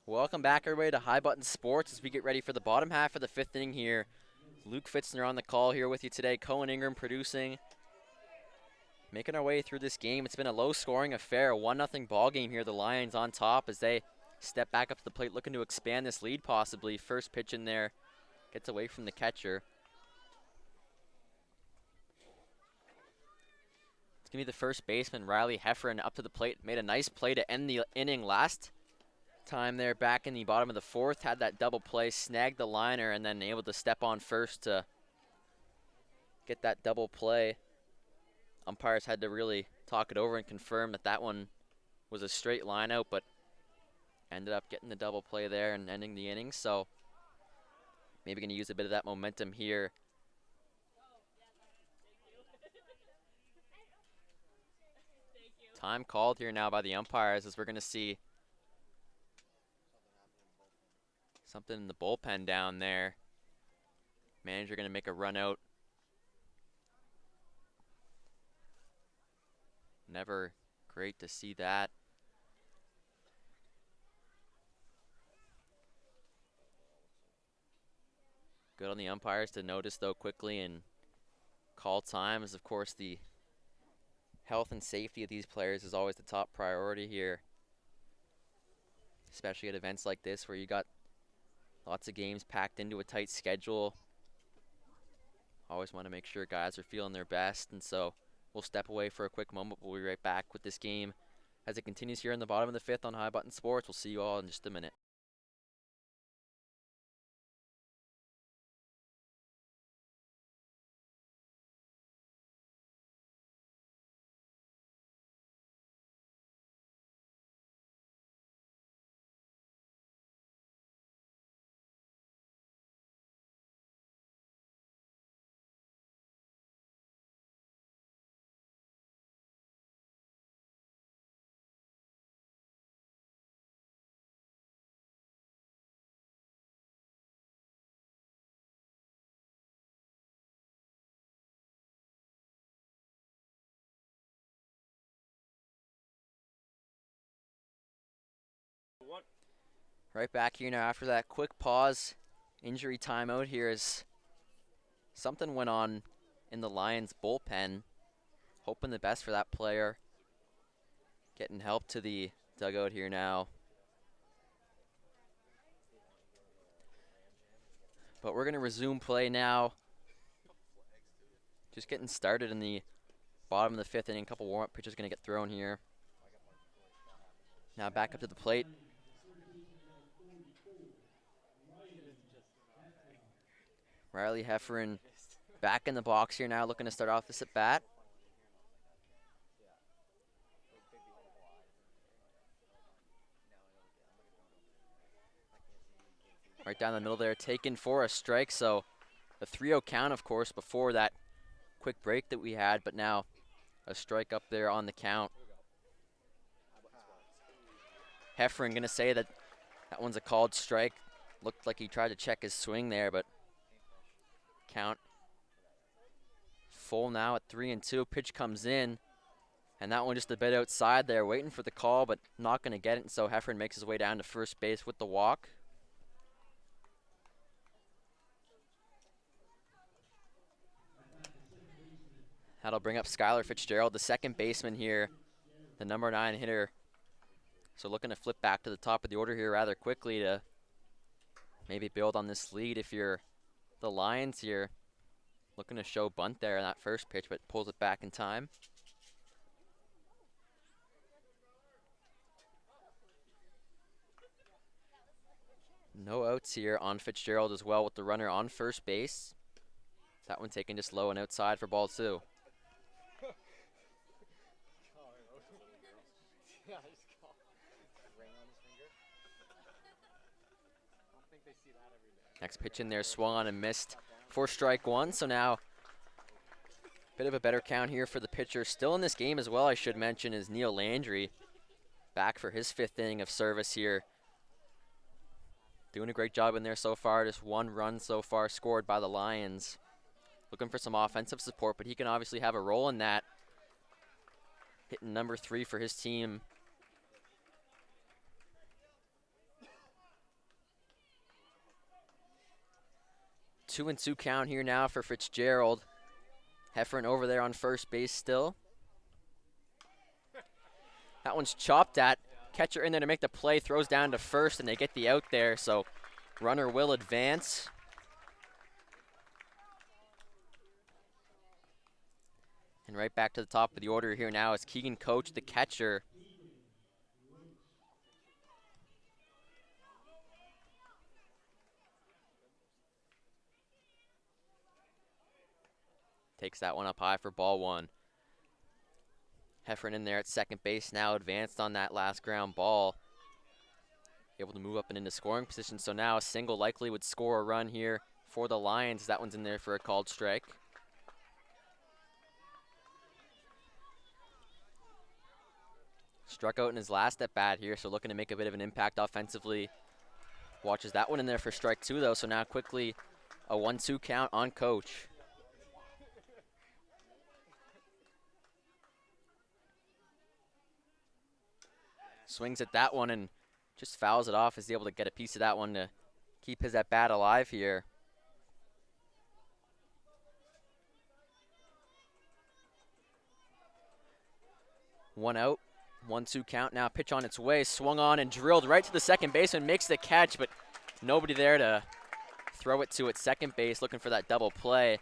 Welcome back, everybody, to High Button Sports as we get ready for the bottom half of the 5th inning here. Luke Fitzner on the call here with you today. Cohen Ingram producing. Making our way through this game. It's been a low-scoring affair, a 1-0 ball game here. The Lions on top as they step back up to the plate, looking to expand this lead possibly. First pitch in there gets away from the catcher. It's going to be the first baseman, Riley Heffernan, up to the plate. Made a nice play to end the inning last time there back in the bottom of the 4th. Had that double play, snagged the liner, and then able to step on first to get that double play. Umpires had to really talk it over and confirm that that one was a straight line out, but ended up getting the double play there and ending the inning. So maybe going to use a bit of that momentum here. Time called here now by the umpires as we're going to see something in the bullpen down there. Manager going to make a run out. Never great to see that. Good on the umpires to notice, though, quickly and call time, as of course the health and safety of these players is always the top priority here, especially at events like this where you got lots of games packed into a tight schedule. Always want to make sure guys are feeling their best, and so we'll step away for a quick moment. We'll be right back with this game as it continues here in the bottom of the 5th on High Button Sports. We'll see you all in just a minute. Right back here now after that quick pause. Injury timeout here as something went on in the Lions bullpen. Hoping the best for that player. Getting help to the dugout here now. But we're going to resume play now. Just getting started in the bottom of the 5th inning. A couple warm-up pitches going to get thrown here. Now back up to the plate. Riley Heffernan back in the box here now, looking to start off this at bat. Right down the middle there, taken for a strike. So a 3-0 count, of course, before that quick break that we had, but now a strike up there on the count. Heffernan going to say that that one's a called strike. Looked like he tried to check his swing there, but count full now at 3-2. Pitch comes in, and that one just a bit outside there, waiting for the call, but not going to get it. And so Heffernan makes his way down to first base with the walk. That'll bring up Skylar Fitzgerald, the second baseman here, the number 9 hitter. So looking to flip back to the top of the order here rather quickly to maybe build on this lead if you're the Lions here. Looking to show bunt there on that first pitch, but pulls it back in time. No outs here on Fitzgerald as well with the runner on first base. That one taken just low and outside for ball 2. Next pitch in there, swung on and missed for strike 1. So now bit of a better count here for the pitcher. Still in this game as well, I should mention, is Neil Landry. Back for his 5th inning of service here. Doing a great job in there so far. Just 1 run so far scored by the Lions. Looking for some offensive support, but he can obviously have a role in that. Hitting number 3 for his team. 2-2 count here now for Fitzgerald. Heffron over there on first base still. That one's chopped at. Catcher in there to make the play, throws down to first, and they get the out there, so runner will advance. And right back to the top of the order here now is Keegan Coach, the catcher. Takes that one up high for ball one. Heffron in there at second base now, advanced on that last ground ball. Able to move up and into scoring position, so now a single likely would score a run here for the Lions. That one's in there for a called strike. Struck out in his last at bat here, so looking to make a bit of an impact offensively. Watches that one in there for strike two, though, so now quickly a 1-2 count on Coach. Swings at that one and just fouls it off. Is able to get a piece of that one to keep his at bat alive here. One out, 1-2 count now. Pitch on its way, swung on and drilled right to the second baseman. Makes the catch, but nobody there to throw it to at second base. Looking for that double play.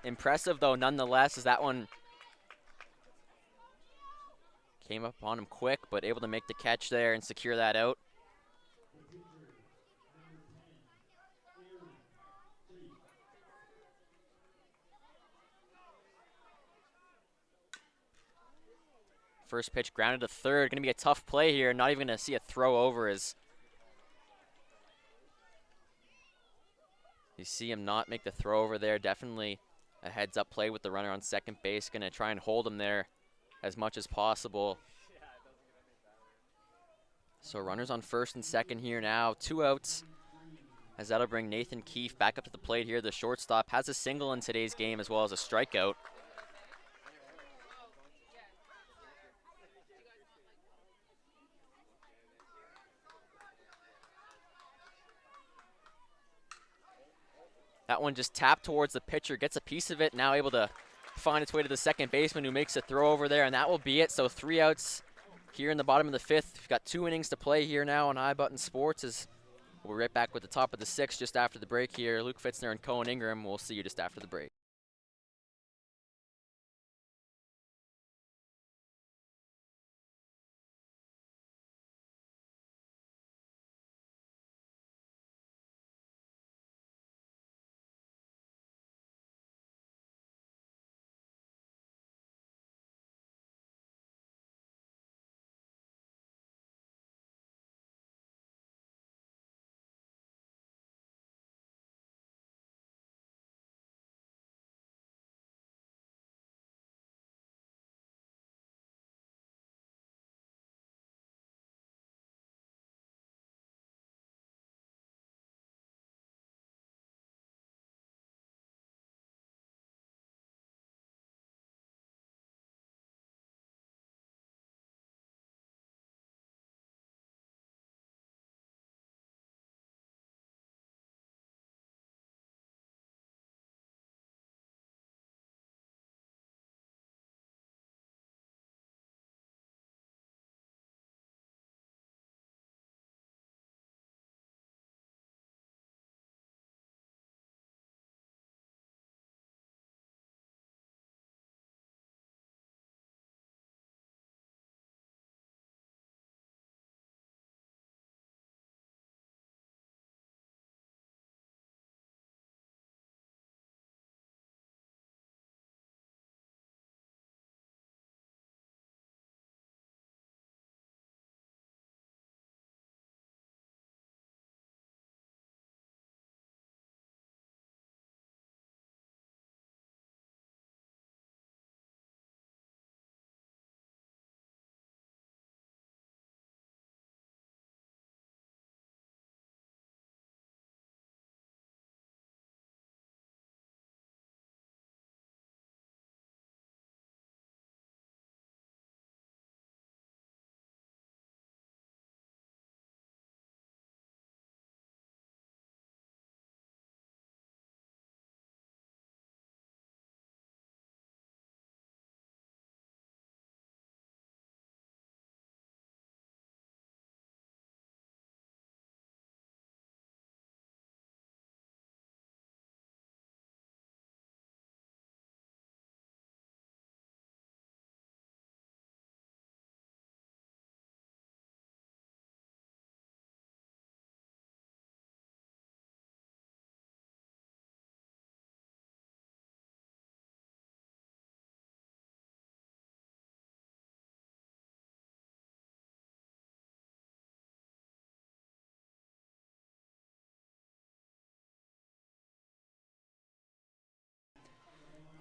Impressive though, nonetheless, as that one came up on him quick, but able to make the catch there and secure that out. First pitch grounded to third. Going to be a tough play here. Not even going to see a throw over as you see him not make the throw over there. Definitely a heads up play with the runner on second base. Going to try and hold him there as much as possible. So runners on first and second here now. 2 outs, as that'll bring Nathan Keefe back up to the plate here. The shortstop has a single in today's game as well as a strikeout. That one just tapped towards the pitcher, gets a piece of it, now able to find its way to the second baseman who makes a throw over there, and that will be it. So 3 outs here in the bottom of the fifth. We've got 2 innings to play here now on iButton Sports. As we'll be right back with the top of the 6th just after the break here. Luke Fitzner and Cohen Ingram. We'll see you just after the break.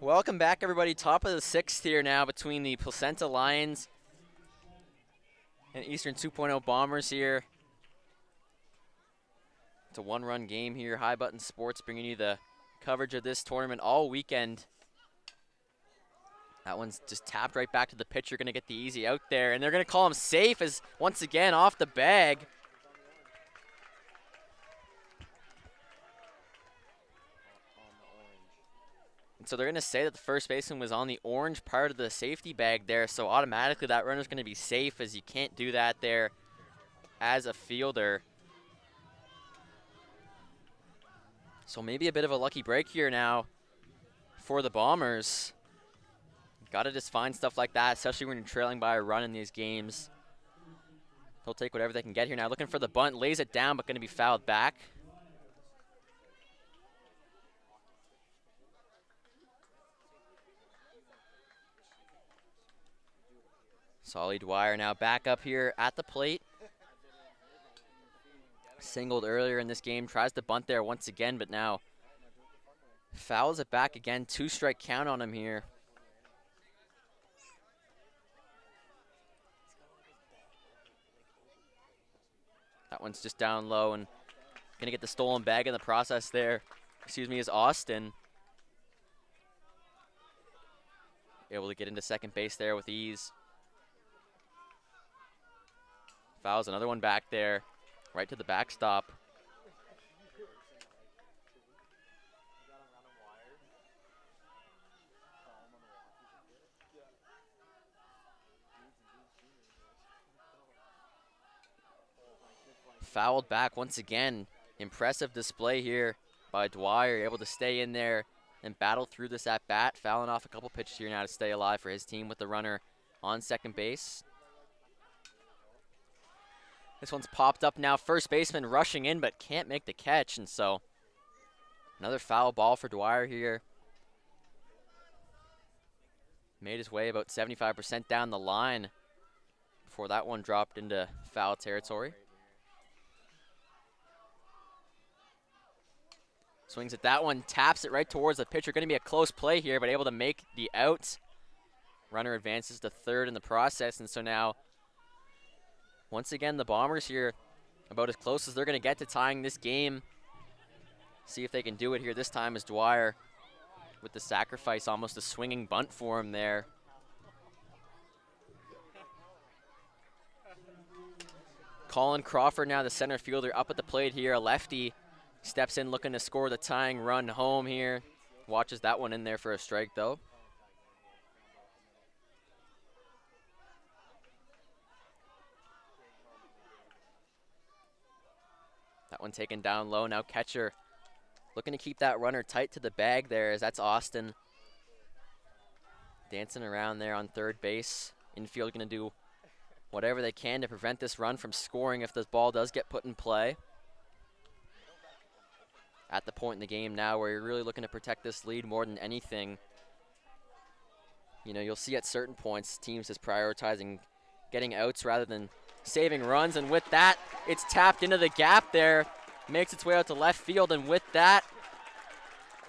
Welcome back, everybody. Top of the 6th here now between the Placenta Lions and Eastern 2.0 Bombers here. It's a one-run game here. High Button Sports bringing you the coverage of this tournament all weekend. That one's just tapped right back to the pitcher. Going to get the easy out there, and they're going to call him safe as once again off the bag. And so they're going to say that the first baseman was on the orange part of the safety bag there, so automatically that runner's going to be safe, as you can't do that there as a fielder. So maybe a bit of a lucky break here now for the Bombers. Got to just find stuff like that, especially when you're trailing by a run in these games. They'll take whatever they can get here now. Looking for the bunt, lays it down, but going to be fouled back. Solly Dwyer now back up here at the plate. Singled earlier in this game, tries to bunt there once again, but now fouls it back again. 2-strike count on him here. That one's just down low and gonna get the stolen bag in the process there. Excuse me, is Austin. Able to get into second base there with ease. Fouls another one back there, right to the backstop. Fouled back once again. Impressive display here by Dwyer, able to stay in there and battle through this at bat. Fouling off a couple pitches here now to stay alive for his team with the runner on second base. This one's popped up now. First baseman rushing in, but can't make the catch, and so another foul ball for Dwyer here. Made his way about 75% down the line before that one dropped into foul territory. Swings at that one, taps it right towards the pitcher. Going to be a close play here, but able to make the out. Runner advances to third in the process, and so now once again, the Bombers here about as close as they're going to get to tying this game. See if they can do it here this time as Dwyer with the sacrifice, almost a swinging bunt for him there. Colin Crawford now the center fielder up at the plate here. A lefty steps in looking to score the tying run home here. Watches that one in there for a strike though. That one taken down low. Now catcher looking to keep that runner tight to the bag there, as that's Austin dancing around there on third base. Infield going to do whatever they can to prevent this run from scoring if this ball does get put in play. At the point in the game now where you're really looking to protect this lead more than anything. You know, you'll see at certain points teams just prioritizing getting outs rather than saving runs, and with that, it's tapped into the gap there, makes its way out to left field, and with that,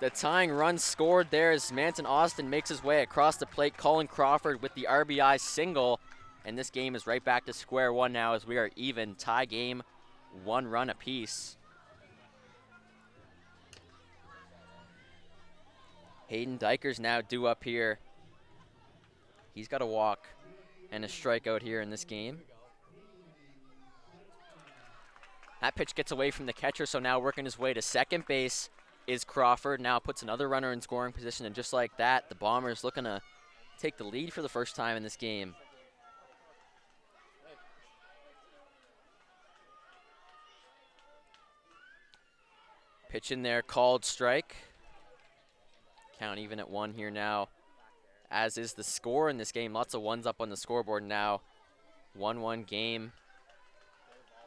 the tying run scored there as Manton Austin makes his way across the plate. Colin Crawford with the RBI single, and this game is right back to square one now as we are even. Tie game, 1 run apiece. Hayden Dykers now due up here. He's got a walk and a strikeout here in this game. That pitch gets away from the catcher, so now working his way to second base is Crawford. Now puts another runner in scoring position, and just like that, the Bombers looking to take the lead for the first time in this game. Pitch in there, called strike. Count even at 1 here now, as is the score in this game. Lots of ones up on the scoreboard now. 1-1 game.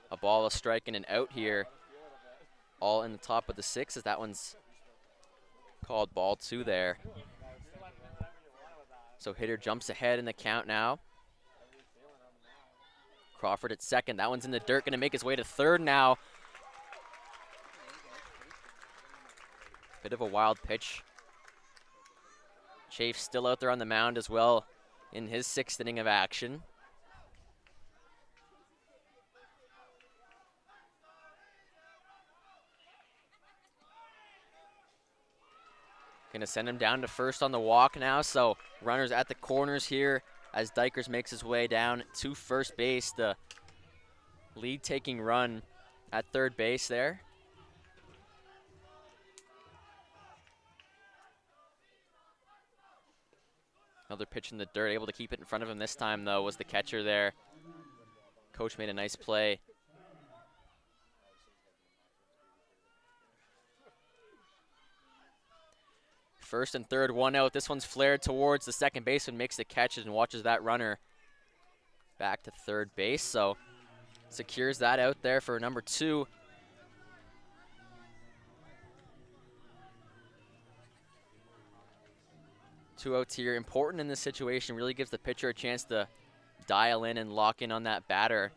A ball, a strike, and an out here. All in the top of the 6 as that one's called ball 2 there. So hitter jumps ahead in the count now. Crawford at second. That one's in the dirt, going to make his way to third now. Bit of a wild pitch Chafe still out there on the mound as well in his 6th inning of action. Gonna send him down to first on the walk now, so runners at the corners here as Dykers makes his way down to first base. The lead taking run at third base there. Another pitch in the dirt, able to keep it in front of him this time though was the catcher there. Coach made a nice play. First and third, 1 out. This one's flared towards the second baseman, makes the catches and watches that runner back to third base. So secures that out there for number 2. Two outs here, important in this situation, really gives the pitcher a chance to dial in and lock in on that batter.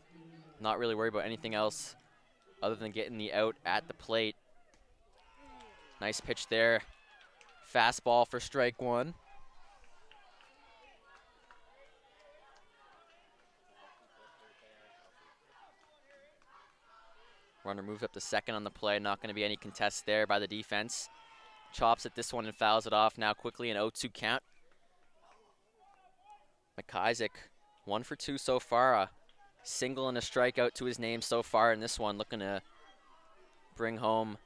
Not really worried about anything else other than getting the out at the plate. Nice pitch there. Fastball for strike 1. Runner moves up to second on the play. Not going to be any contest there by the defense. Chops at this one and fouls it off now quickly, an 0-2 count. McIsaac, 1 for 2 so far. A single and a strikeout to his name so far in this one. Looking to bring home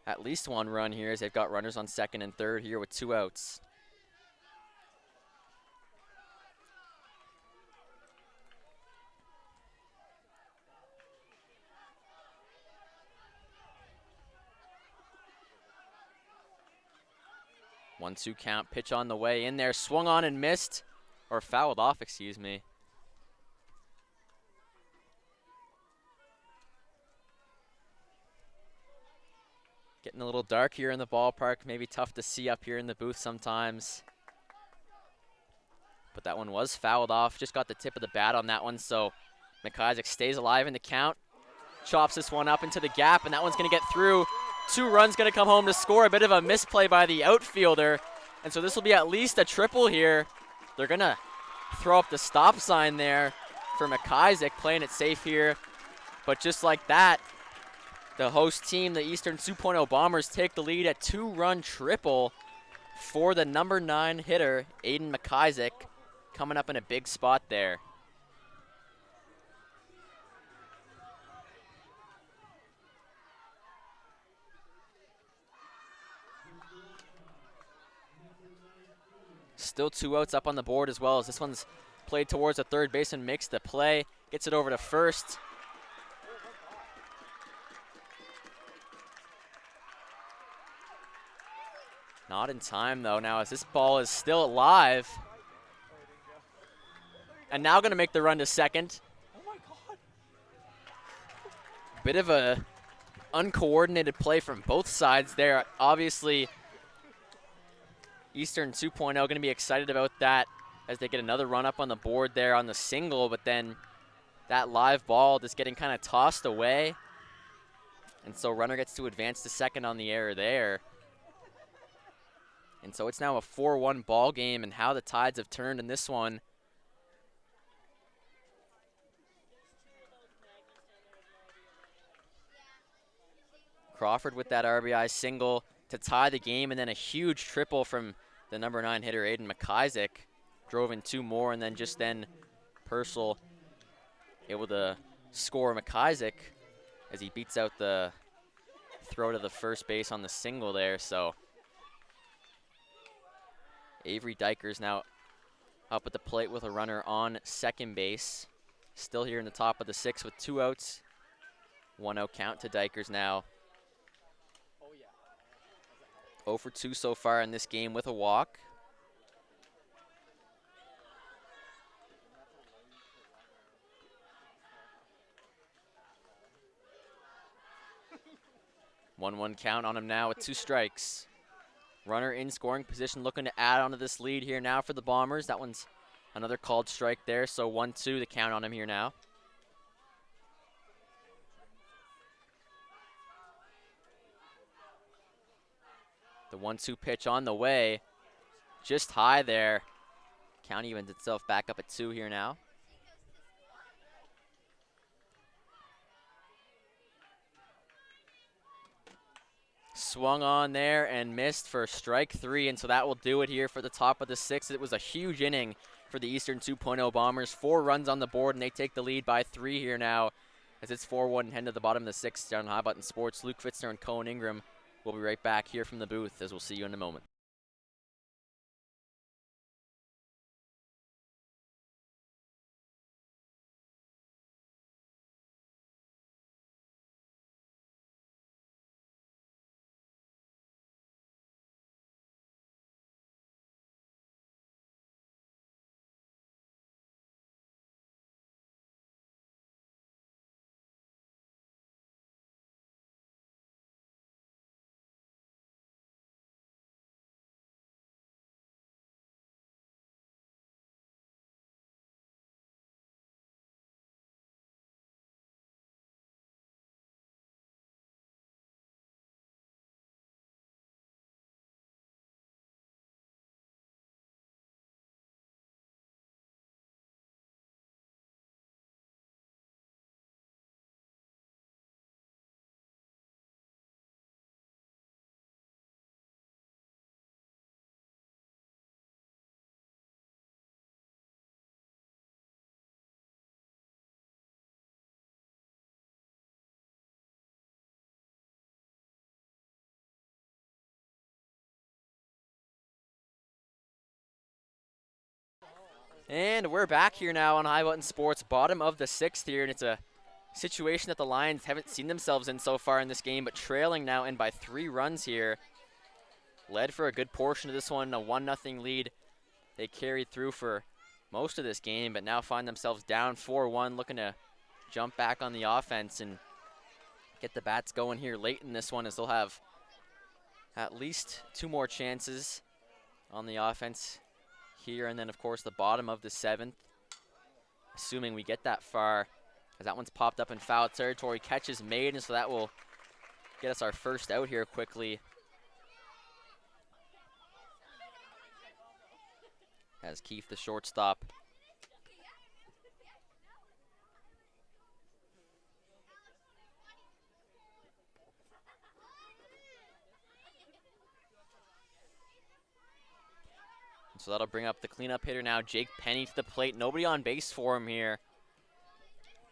at least 1 run here as they've got runners on second and third here with 2 outs. One-two count, pitch on the way in there, swung on and missed, or fouled off, excuse me. Getting a little dark here in the ballpark, maybe tough to see up here in the booth sometimes. But that one was fouled off, just got the tip of the bat on that one, so McIsaac stays alive in the count. Chops this one up into the gap, and that one's gonna get through. 2 runs gonna come home to score. A bit of a misplay by the outfielder. And so this will be at least a triple here. They're gonna throw up the stop sign there for McIsaac, playing it safe here. But just like that, the host team, the Eastern 2.0 Bombers, take the lead at 2-run triple for the number 9 hitter, Aiden McIsaac, coming up in a big spot there. Still 2 outs up on the board as well as this one's played towards the third baseman, makes the play, gets it over to first. Not in time though now as this ball is still alive. And now gonna make the run to second. Bit of a uncoordinated play from both sides there. Obviously, Eastern 2.0 going to be excited about that as they get another run up on the board there on the single, but then that live ball just getting kind of tossed away. And so runner gets to advance to second on the error there. And so it's now a 4-1 ball game, and how the tides have turned in this one. Crawford with that RBI single to tie the game, and then a huge triple from the number 9 hitter, Aiden McIsaac. Drove in 2 more, and then just then Purcell able to score McIsaac as he beats out the throw to the first base on the single there. So Avery Dykers now up at the plate with a runner on second base. Still here in the top of the 6th with 2 outs. 1-0 count to Dykers now. 0 for 2 so far in this game with a walk. One count on him now with 2 strikes. Runner in scoring position, looking to add onto this lead here now for the Bombers. That one's another called strike there, so 1-2 the count on him here now. The 1-2 pitch on the way. just high there. Count evens itself back up at 2 here now. Swung on there and missed for strike 3, and so that will do it here for the top of the 6th. It was a huge inning for the Eastern 2.0 Bombers. 4 runs on the board, and they take the lead by 3 here now as it's 4-1 and head to the bottom of the 6th down on High Button Sports. Luke Fitzner and Cohen Ingram will be right back here from the booth, as we'll see you in a moment. And we're back here now on High Button Sports, bottom of the 6th here, and it's a situation that the Lions haven't seen themselves in so far in this game, but trailing now in by 3 runs here. Led for a good portion of this one, a 1-0 lead. They carried through for most of this game, but now find themselves down 4-1, looking to jump back on the offense and get the bats going here late in this one, as they'll have at least 2 more chances on the offense here, and then of course the bottom of the 7th, assuming we get that far, as that one's popped up in foul territory. Catch is made, and so that will get us our first out here quickly, as Keith, the shortstop, so that'll bring up the cleanup hitter now, Jake Penny, to the plate. Nobody on base for him here.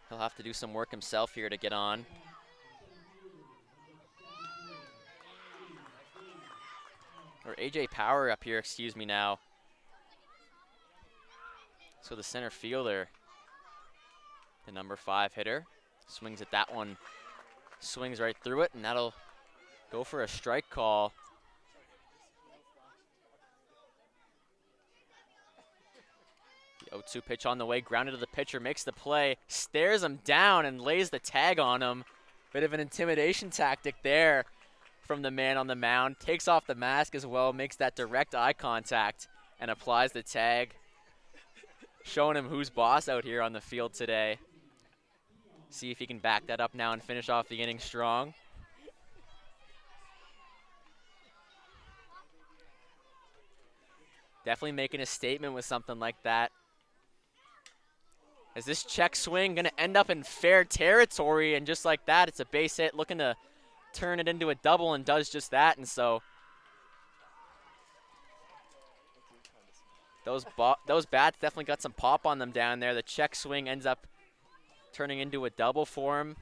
He'll have to do some work himself here to get on. Or AJ Power up here, excuse me now. So the center fielder, the number 5 hitter, swings at that one, swings right through it, and that'll go for a strike call. The 0-2 pitch on the way, grounded to the pitcher, makes the play, stares him down and lays the tag on him. Bit of an intimidation tactic there from the man on the mound. Takes off the mask as well, makes that direct eye contact, and applies the tag. Showing him who's boss out here on the field today. See if he can back that up now and finish off the inning strong. Definitely making a statement with something like that. Is this check swing going to end up in fair territory? And just like that, it's a base hit, looking to turn it into a double, and does just that. And so those bats definitely got some pop on them down there. The check swing ends up turning into a double for him.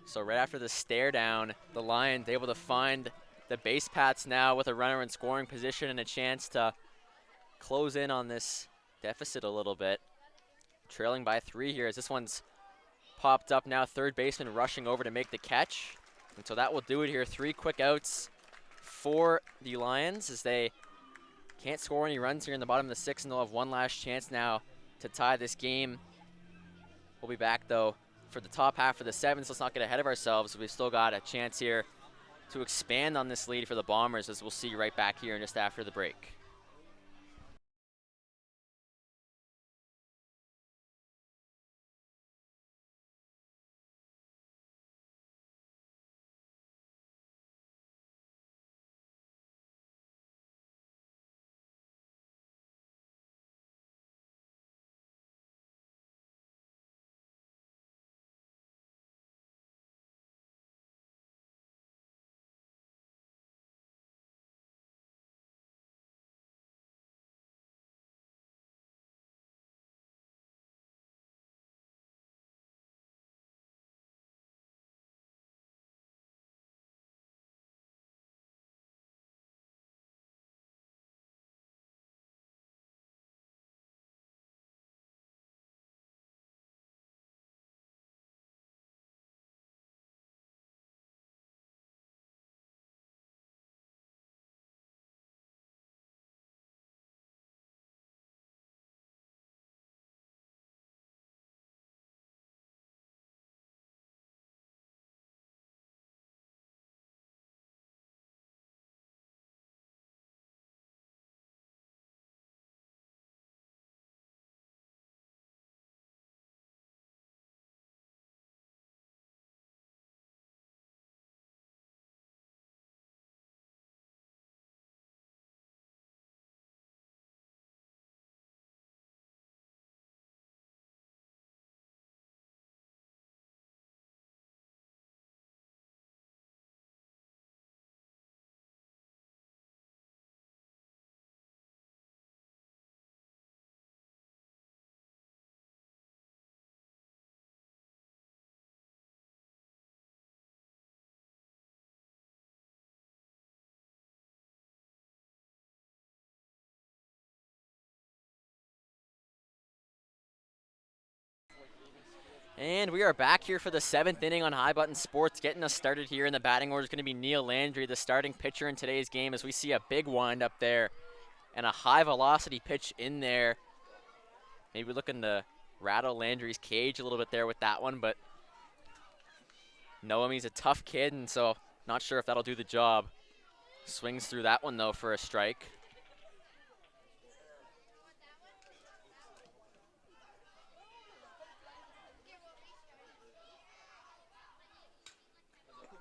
So right after the stare down, the Lions able to find the base paths now with a runner in scoring position and a chance to close in on this deficit a little bit. Trailing by 3 here as this one's popped up now. Third baseman rushing over to make the catch. And so that will do it here. 3 quick outs for the Lions as they can't score any runs here in the bottom of the 6th, and they'll have one last chance now to tie this game. We'll be back though for the top half of the 7th. Let's not get ahead of ourselves. We've still got a chance here to expand on this lead for the Bombers, as we'll see you right back here in just after the break. And we are back here for the 7th inning on High Button Sports. Getting us started here in the batting order is going to be Neil Landry, the starting pitcher in today's game, as we see a big wind up there and a high velocity pitch in there. Maybe looking to rattle Landry's cage a little bit there with that one, but know him, he's a tough kid, and so not sure if that'll do the job. Swings through that one though for a strike.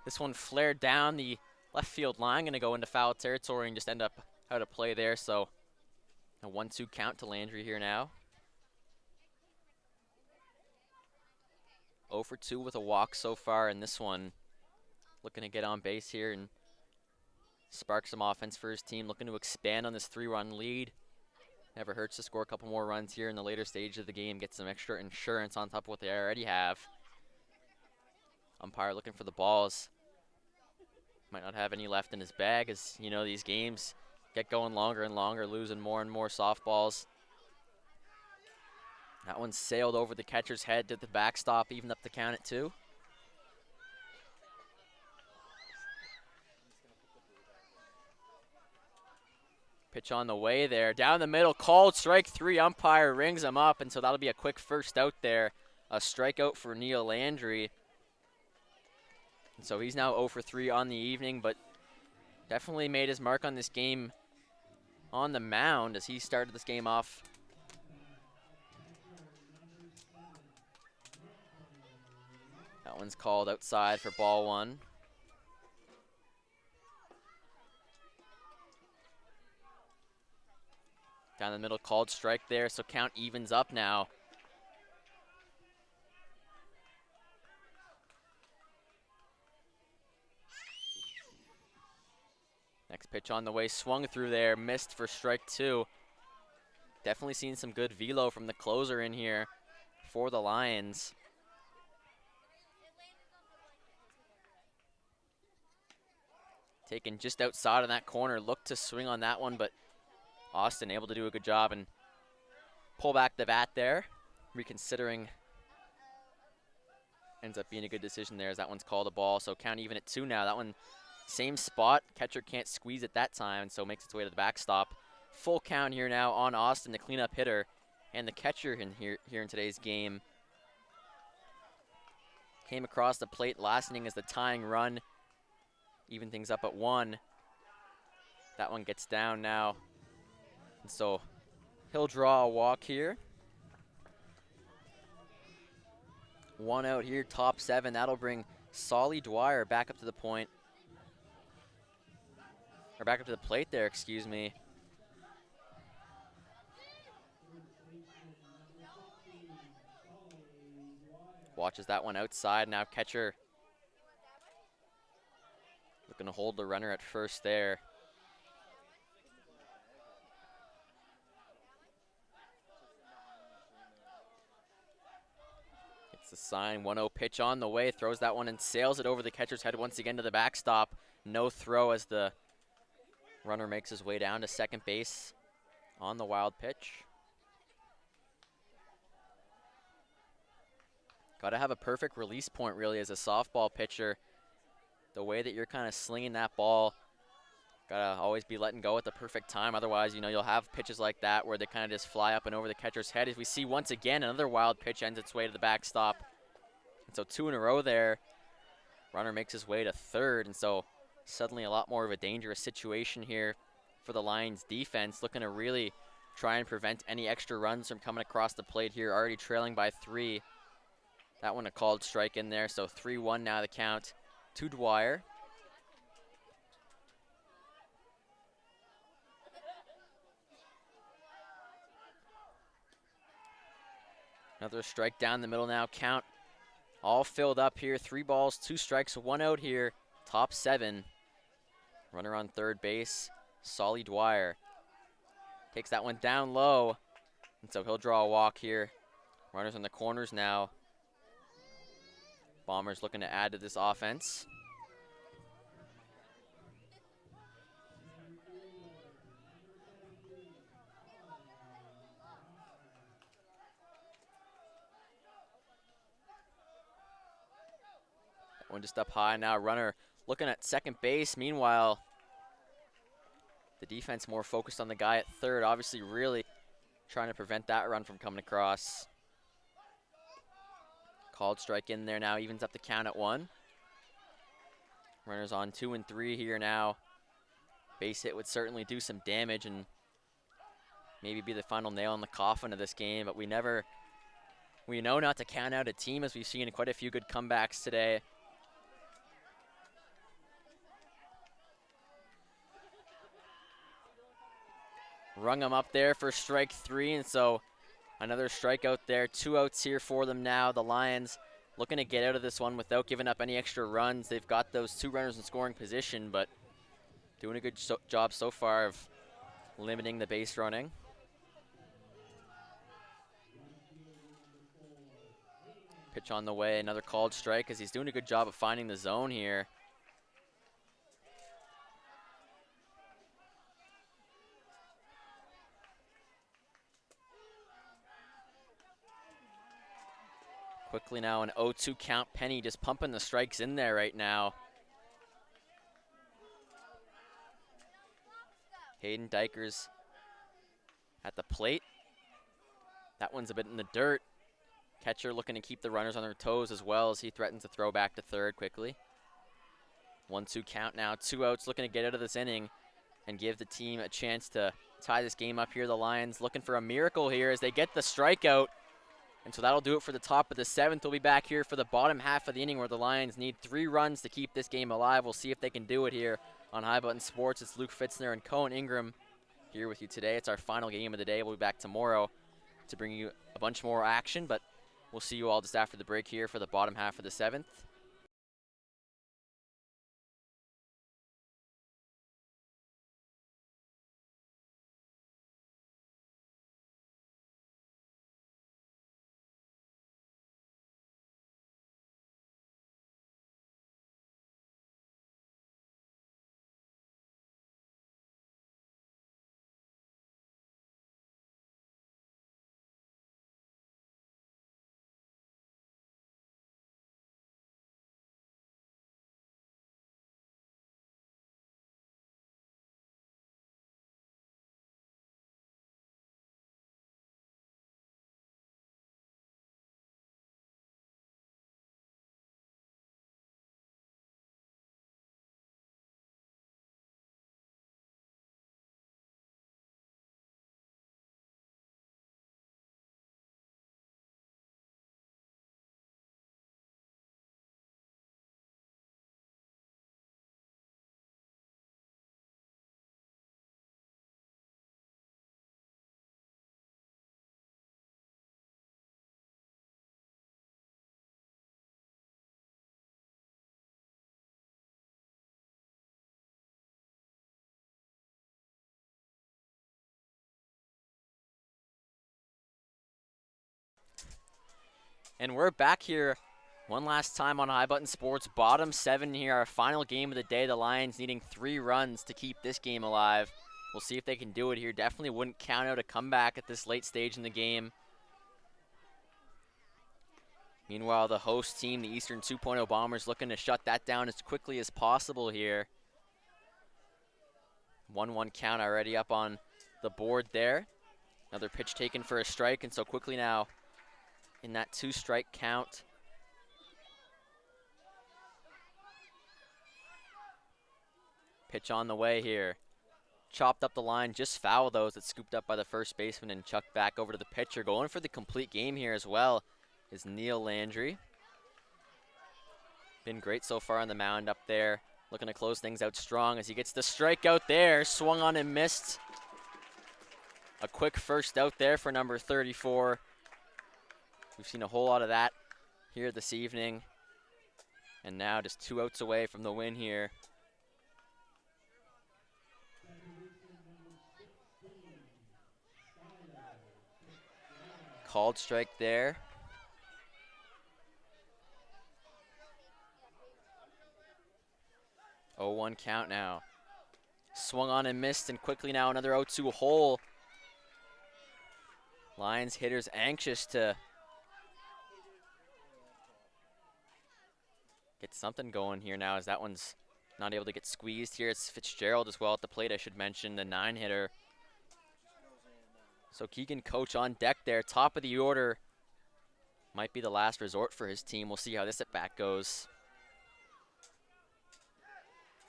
This one flared down the left field line, going to go into foul territory and just end up out of play there. So a 1-2 count to Landry here now. 0 for 2 with a walk so far in this one. Looking to get on base here and spark some offense for his team. Looking to expand on this 3-run lead. Never hurts to score a couple more runs here in the later stage of the game. Get some extra insurance on top of what they already have. Umpire looking for the balls. Might not have any left in his bag, as you know these games get going longer and longer, losing more and more softballs. That one sailed over the catcher's head, did the backstop, even up the count at 2. Pitch on the way there, down the middle, called strike 3. Umpire rings him up, and so that'll be a quick first out there. A strikeout for Neil Landry. And so he's now 0 for 3 on the evening, but definitely made his mark on this game on the mound as he started this game off. That one's called outside for ball 1. Down the middle, called strike there, so count evens up now. Next pitch on the way, swung through there, missed for strike 2. Definitely seen some good velo from the closer in here for the Lions. Taken just outside of that corner, looked to swing on that one, but Austin able to do a good job and pull back the bat there. Reconsidering, ends up being a good decision there as that one's called a ball, so count even at 2 now. That one, same spot, catcher can't squeeze it that time, and so makes its way to the backstop. Full count here now on Austin, the cleanup hitter, and the catcher in here in today's game. Came across the plate last inning as the tying run. Even things up at 1. That one gets down now. And so he'll draw a walk here. 1 out here, top 7. That'll bring Solly Dwyer back up to the point. Or back up to the plate there, excuse me. Watches that one outside. Now catcher looking to hold the runner at first there. It's the sign, 1-0 pitch on the way. Throws that one and sails it over the catcher's head once again to the backstop. No throw as the runner makes his way down to second base on the wild pitch. Got to have a perfect release point really as a softball pitcher. The way that you're kind of slinging that ball, got to always be letting go at the perfect time. Otherwise, you know, you'll have pitches like that where they kind of just fly up and over the catcher's head. As we see once again, another wild pitch ends its way to the backstop. And so 2 in a row there. Runner makes his way to third, and so suddenly a lot more of a dangerous situation here for the Lions defense, looking to really try and prevent any extra runs from coming across the plate here, already trailing by 3. That one a called strike in there, so 3-1 now the count to Dwyer. Another strike down the middle now, count all filled up here. 3 balls, 2 strikes, 1 out here, top 7. Runner on third base, Solly Dwyer. Takes that one down low, and so he'll draw a walk here. Runners in the corners now. Bombers looking to add to this offense. That one just up high now. Runner looking at second base. Meanwhile, the defense more focused on the guy at third. Obviously really trying to prevent that run from coming across. Called strike in there now, evens up the count at 1. Runners on 2 and 3 here now. Base hit would certainly do some damage and maybe be the final nail in the coffin of this game, but we know not to count out a team, as we've seen quite a few good comebacks today. Rung him up there for strike 3, and so another strikeout there. 2 outs here for them now. The Lions looking to get out of this one without giving up any extra runs. They've got those 2 runners in scoring position, but doing a good job so far of limiting the base running. Pitch on the way, another called strike, as he's doing a good job of finding the zone here. Quickly now an 0-2 count. Penny just pumping the strikes in there right now. Hayden Dykers at the plate. That one's a bit in the dirt. Catcher looking to keep the runners on their toes as well as he threatens to throw back to third quickly. 1-2 count now. 2 outs, looking to get out of this inning and give the team a chance to tie this game up here. The Lions looking for a miracle here as they get the strikeout. And so that'll do it for the top of the 7th. We'll be back here for the bottom half of the inning where the Lions need 3 runs to keep this game alive. We'll see if they can do it here on High Button Sports. It's Luke Fitzner and Cohen Ingram here with you today. It's our final game of the day. We'll be back tomorrow to bring you a bunch more action, but we'll see you all just after the break here for the bottom half of the 7th. And we're back here one last time on High Button Sports. Bottom 7 here, our final game of the day. The Lions needing 3 runs to keep this game alive. We'll see if they can do it here. Definitely wouldn't count out a comeback at this late stage in the game. Meanwhile, the host team, the Eastern 2.0 Bombers, looking to shut that down as quickly as possible here. 1-1 count already up on the board there. Another pitch taken for a strike, and so quickly now in that 2-strike count. Pitch on the way here. Chopped up the line, just foul those. It's scooped up by the first baseman and chucked back over to the pitcher. Going for the complete game here as well is Neil Landry. Been great so far on the mound up there. Looking to close things out strong as he gets the strikeout there. Swung on and missed. A quick first out there for number 34. We've seen a whole lot of that here this evening. And now just 2 outs away from the win here. Called strike there. Oh, 1 count now. Swung on and missed, and quickly now another 0-2 hole. Lions hitters anxious to get something going here now, as that one's not able to get squeezed here. It's Fitzgerald as well at the plate, I should mention, the 9-hitter. So Keegan Coach on deck there, top of the order. Might be the last resort for his team. We'll see how this at bat goes.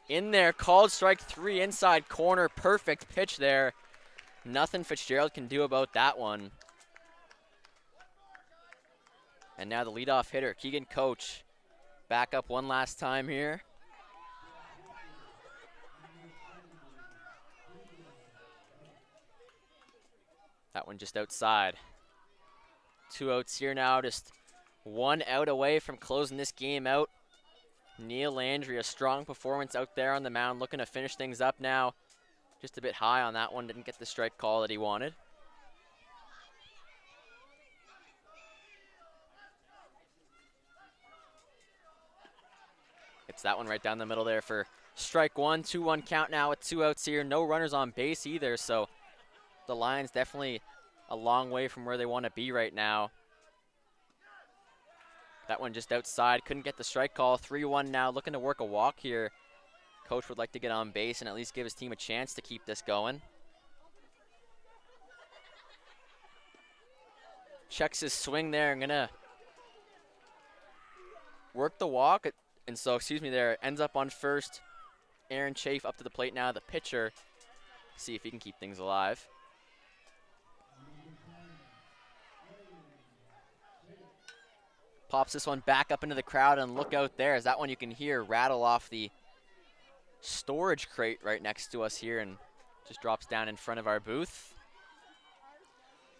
In there, called strike 3, inside corner, perfect pitch there. Nothing Fitzgerald can do about that one. And now the leadoff hitter, Keegan Coach, back up one last time here. That one just outside. 2 outs here now, just 1 out away from closing this game out. Neil Landry, a strong performance out there on the mound, looking to finish things up now. Just a bit high on that one, didn't get the strike call that he wanted. It's that one right down the middle there for strike 1. 2-1 count now with 2 outs here. No runners on base either, so the Lions definitely a long way from where they want to be right now. That one just outside, couldn't get the strike call. 3-1 now, looking to work a walk here. Coach would like to get on base and at least give his team a chance to keep this going. Checks his swing there and gonna work the walk. And so, there, ends up on first. Aaron Chafe up to the plate now, the pitcher. See if he can keep things alive. Pops this one back up into the crowd, and look out there, as that one you can hear rattle off the storage crate right next to us here and just drops down in front of our booth.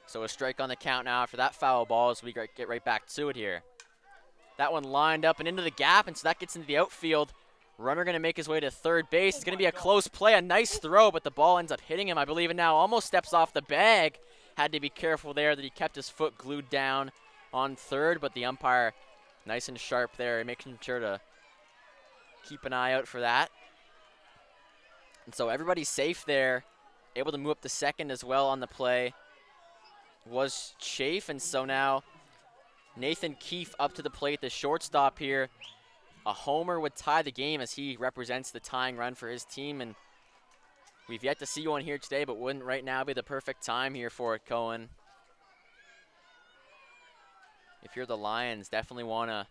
So a strike on the count now after that foul ball as we get right back to it here. That one lined up and into the gap, and so that gets into the outfield. Runner going to make his way to third base. It's going to be a close play, a nice throw, but the ball ends up hitting him, I believe, and now almost steps off the bag. Had to be careful there that he kept his foot glued down on third, but the umpire nice and sharp there, making sure to keep an eye out for that. And so everybody's safe there, able to move up to second as well on the play was Chafe, and so now Nathan Keefe up to the plate, the shortstop here. A homer would tie the game as he represents the tying run for his team, and we've yet to see one here today, but wouldn't right now be the perfect time here for it, Cohen? If you're the Lions, definitely want to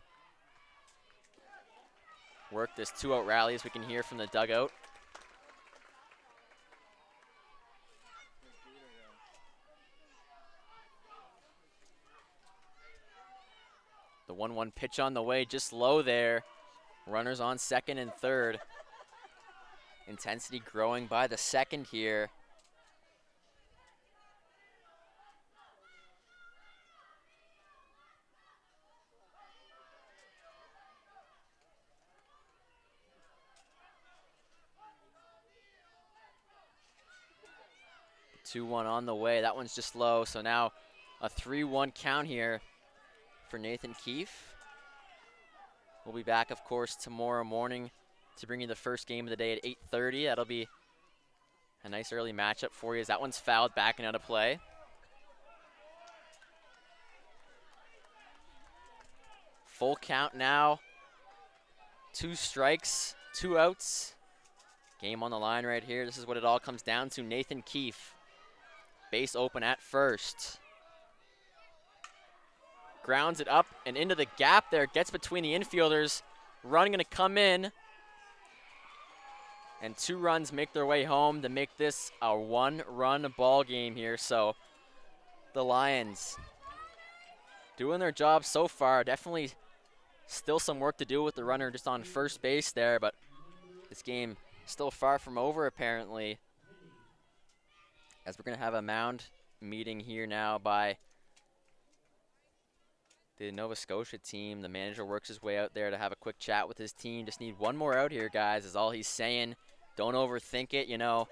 work this 2-out rally, as we can hear from the dugout. The 1-1 pitch on the way, just low there. Runners on second and third. Intensity growing by the second here. The 2-1 on the way. That one's just low, so now a 3-1 count here for Nathan Keefe. We'll be back, of course, tomorrow morning to bring you the first game of the day at 8:30. That'll be a nice early matchup for you, as that one's fouled back and out of play. Full count now. 2 strikes, 2 outs. Game on the line right here. This is what it all comes down to. Nathan Keefe, base open at first. Grounds it up and into the gap there. Gets between the infielders. Run going to come in. And 2 runs make their way home to make this a 1-run ball game here. So the Lions doing their job so far. Definitely still some work to do with the runner just on first base there, but this game still far from over apparently, as we're going to have a mound meeting here now by the Nova Scotia team. The manager works his way out there to have a quick chat with his team. Just need 1 more out here, guys, is all he's saying. Don't overthink it, you know.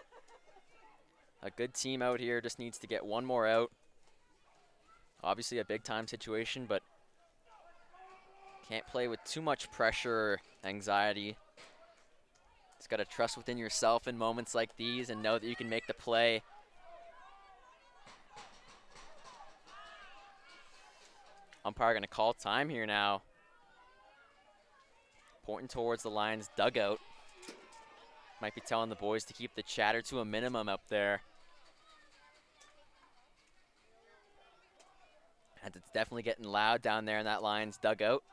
A good team out here just needs to get 1 more out. Obviously a big-time situation, but can't play with too much pressure or anxiety. Just got to trust within yourself in moments like these and know that you can make the play. Umpire going to call time here now. pointing towards the Lions dugout. Might be telling the boys to keep the chatter to a minimum up there. And it's definitely getting loud down there in that Lions dugout.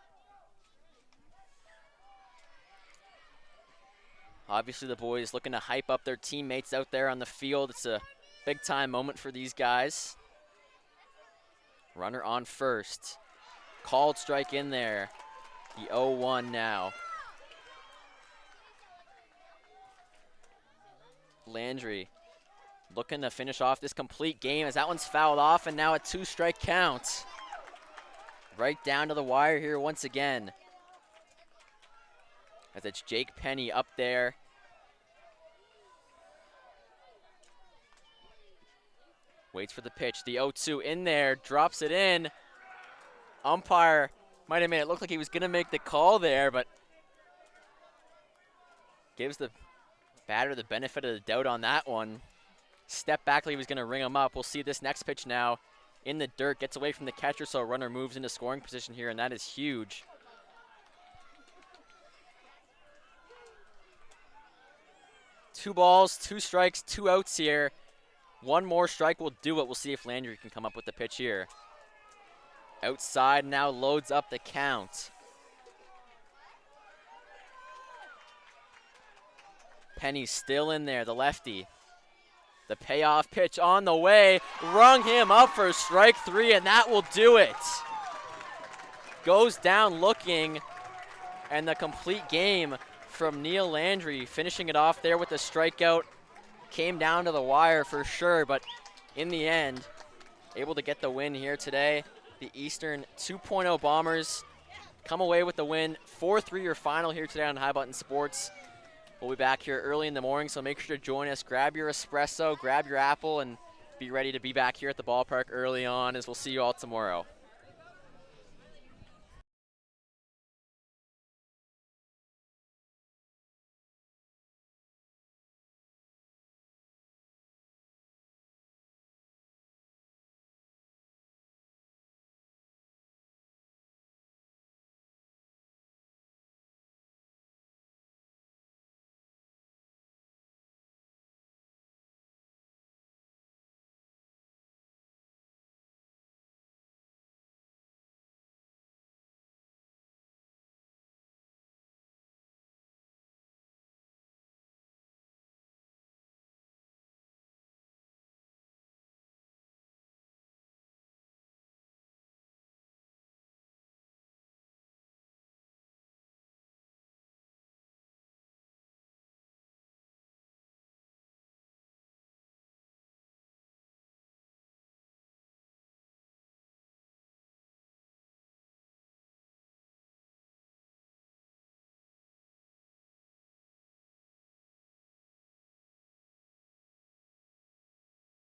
Obviously the boys looking to hype up their teammates out there on the field. It's a big time moment for these guys. Runner on first. Called strike in there. The 0-1 now. Landry looking to finish off this complete game as that one's fouled off, and now a 2-strike count. Right down to the wire here once again. As it's Jake Penny up there. Waits for the pitch. The 0-2 in there, drops it in. Umpire might have made it look like he was going to make the call there, but gives the batter the benefit of the doubt on that one. Step back like he was going to ring him up. We'll see this next pitch now in the dirt. Gets away from the catcher, so a runner moves into scoring position here, and that is huge. Two balls, 2 strikes, 2 outs here. One more strike will do it. We'll see if Landry can come up with the pitch here. Outside now loads up the count. Penny's still in there, the lefty. The payoff pitch on the way. Rung him up for strike 3, and that will do it. Goes down looking, and the complete game from Neil Landry, finishing it off there with the strikeout. Came down to the wire for sure, but in the end, able to get the win here today. The Eastern 2.0 Bombers come away with the win. 4-3 your final here today on High Button Sports. We'll be back here early in the morning, so make sure to join us. Grab your espresso, grab your apple, and be ready to be back here at the ballpark early on, as we'll see you all tomorrow.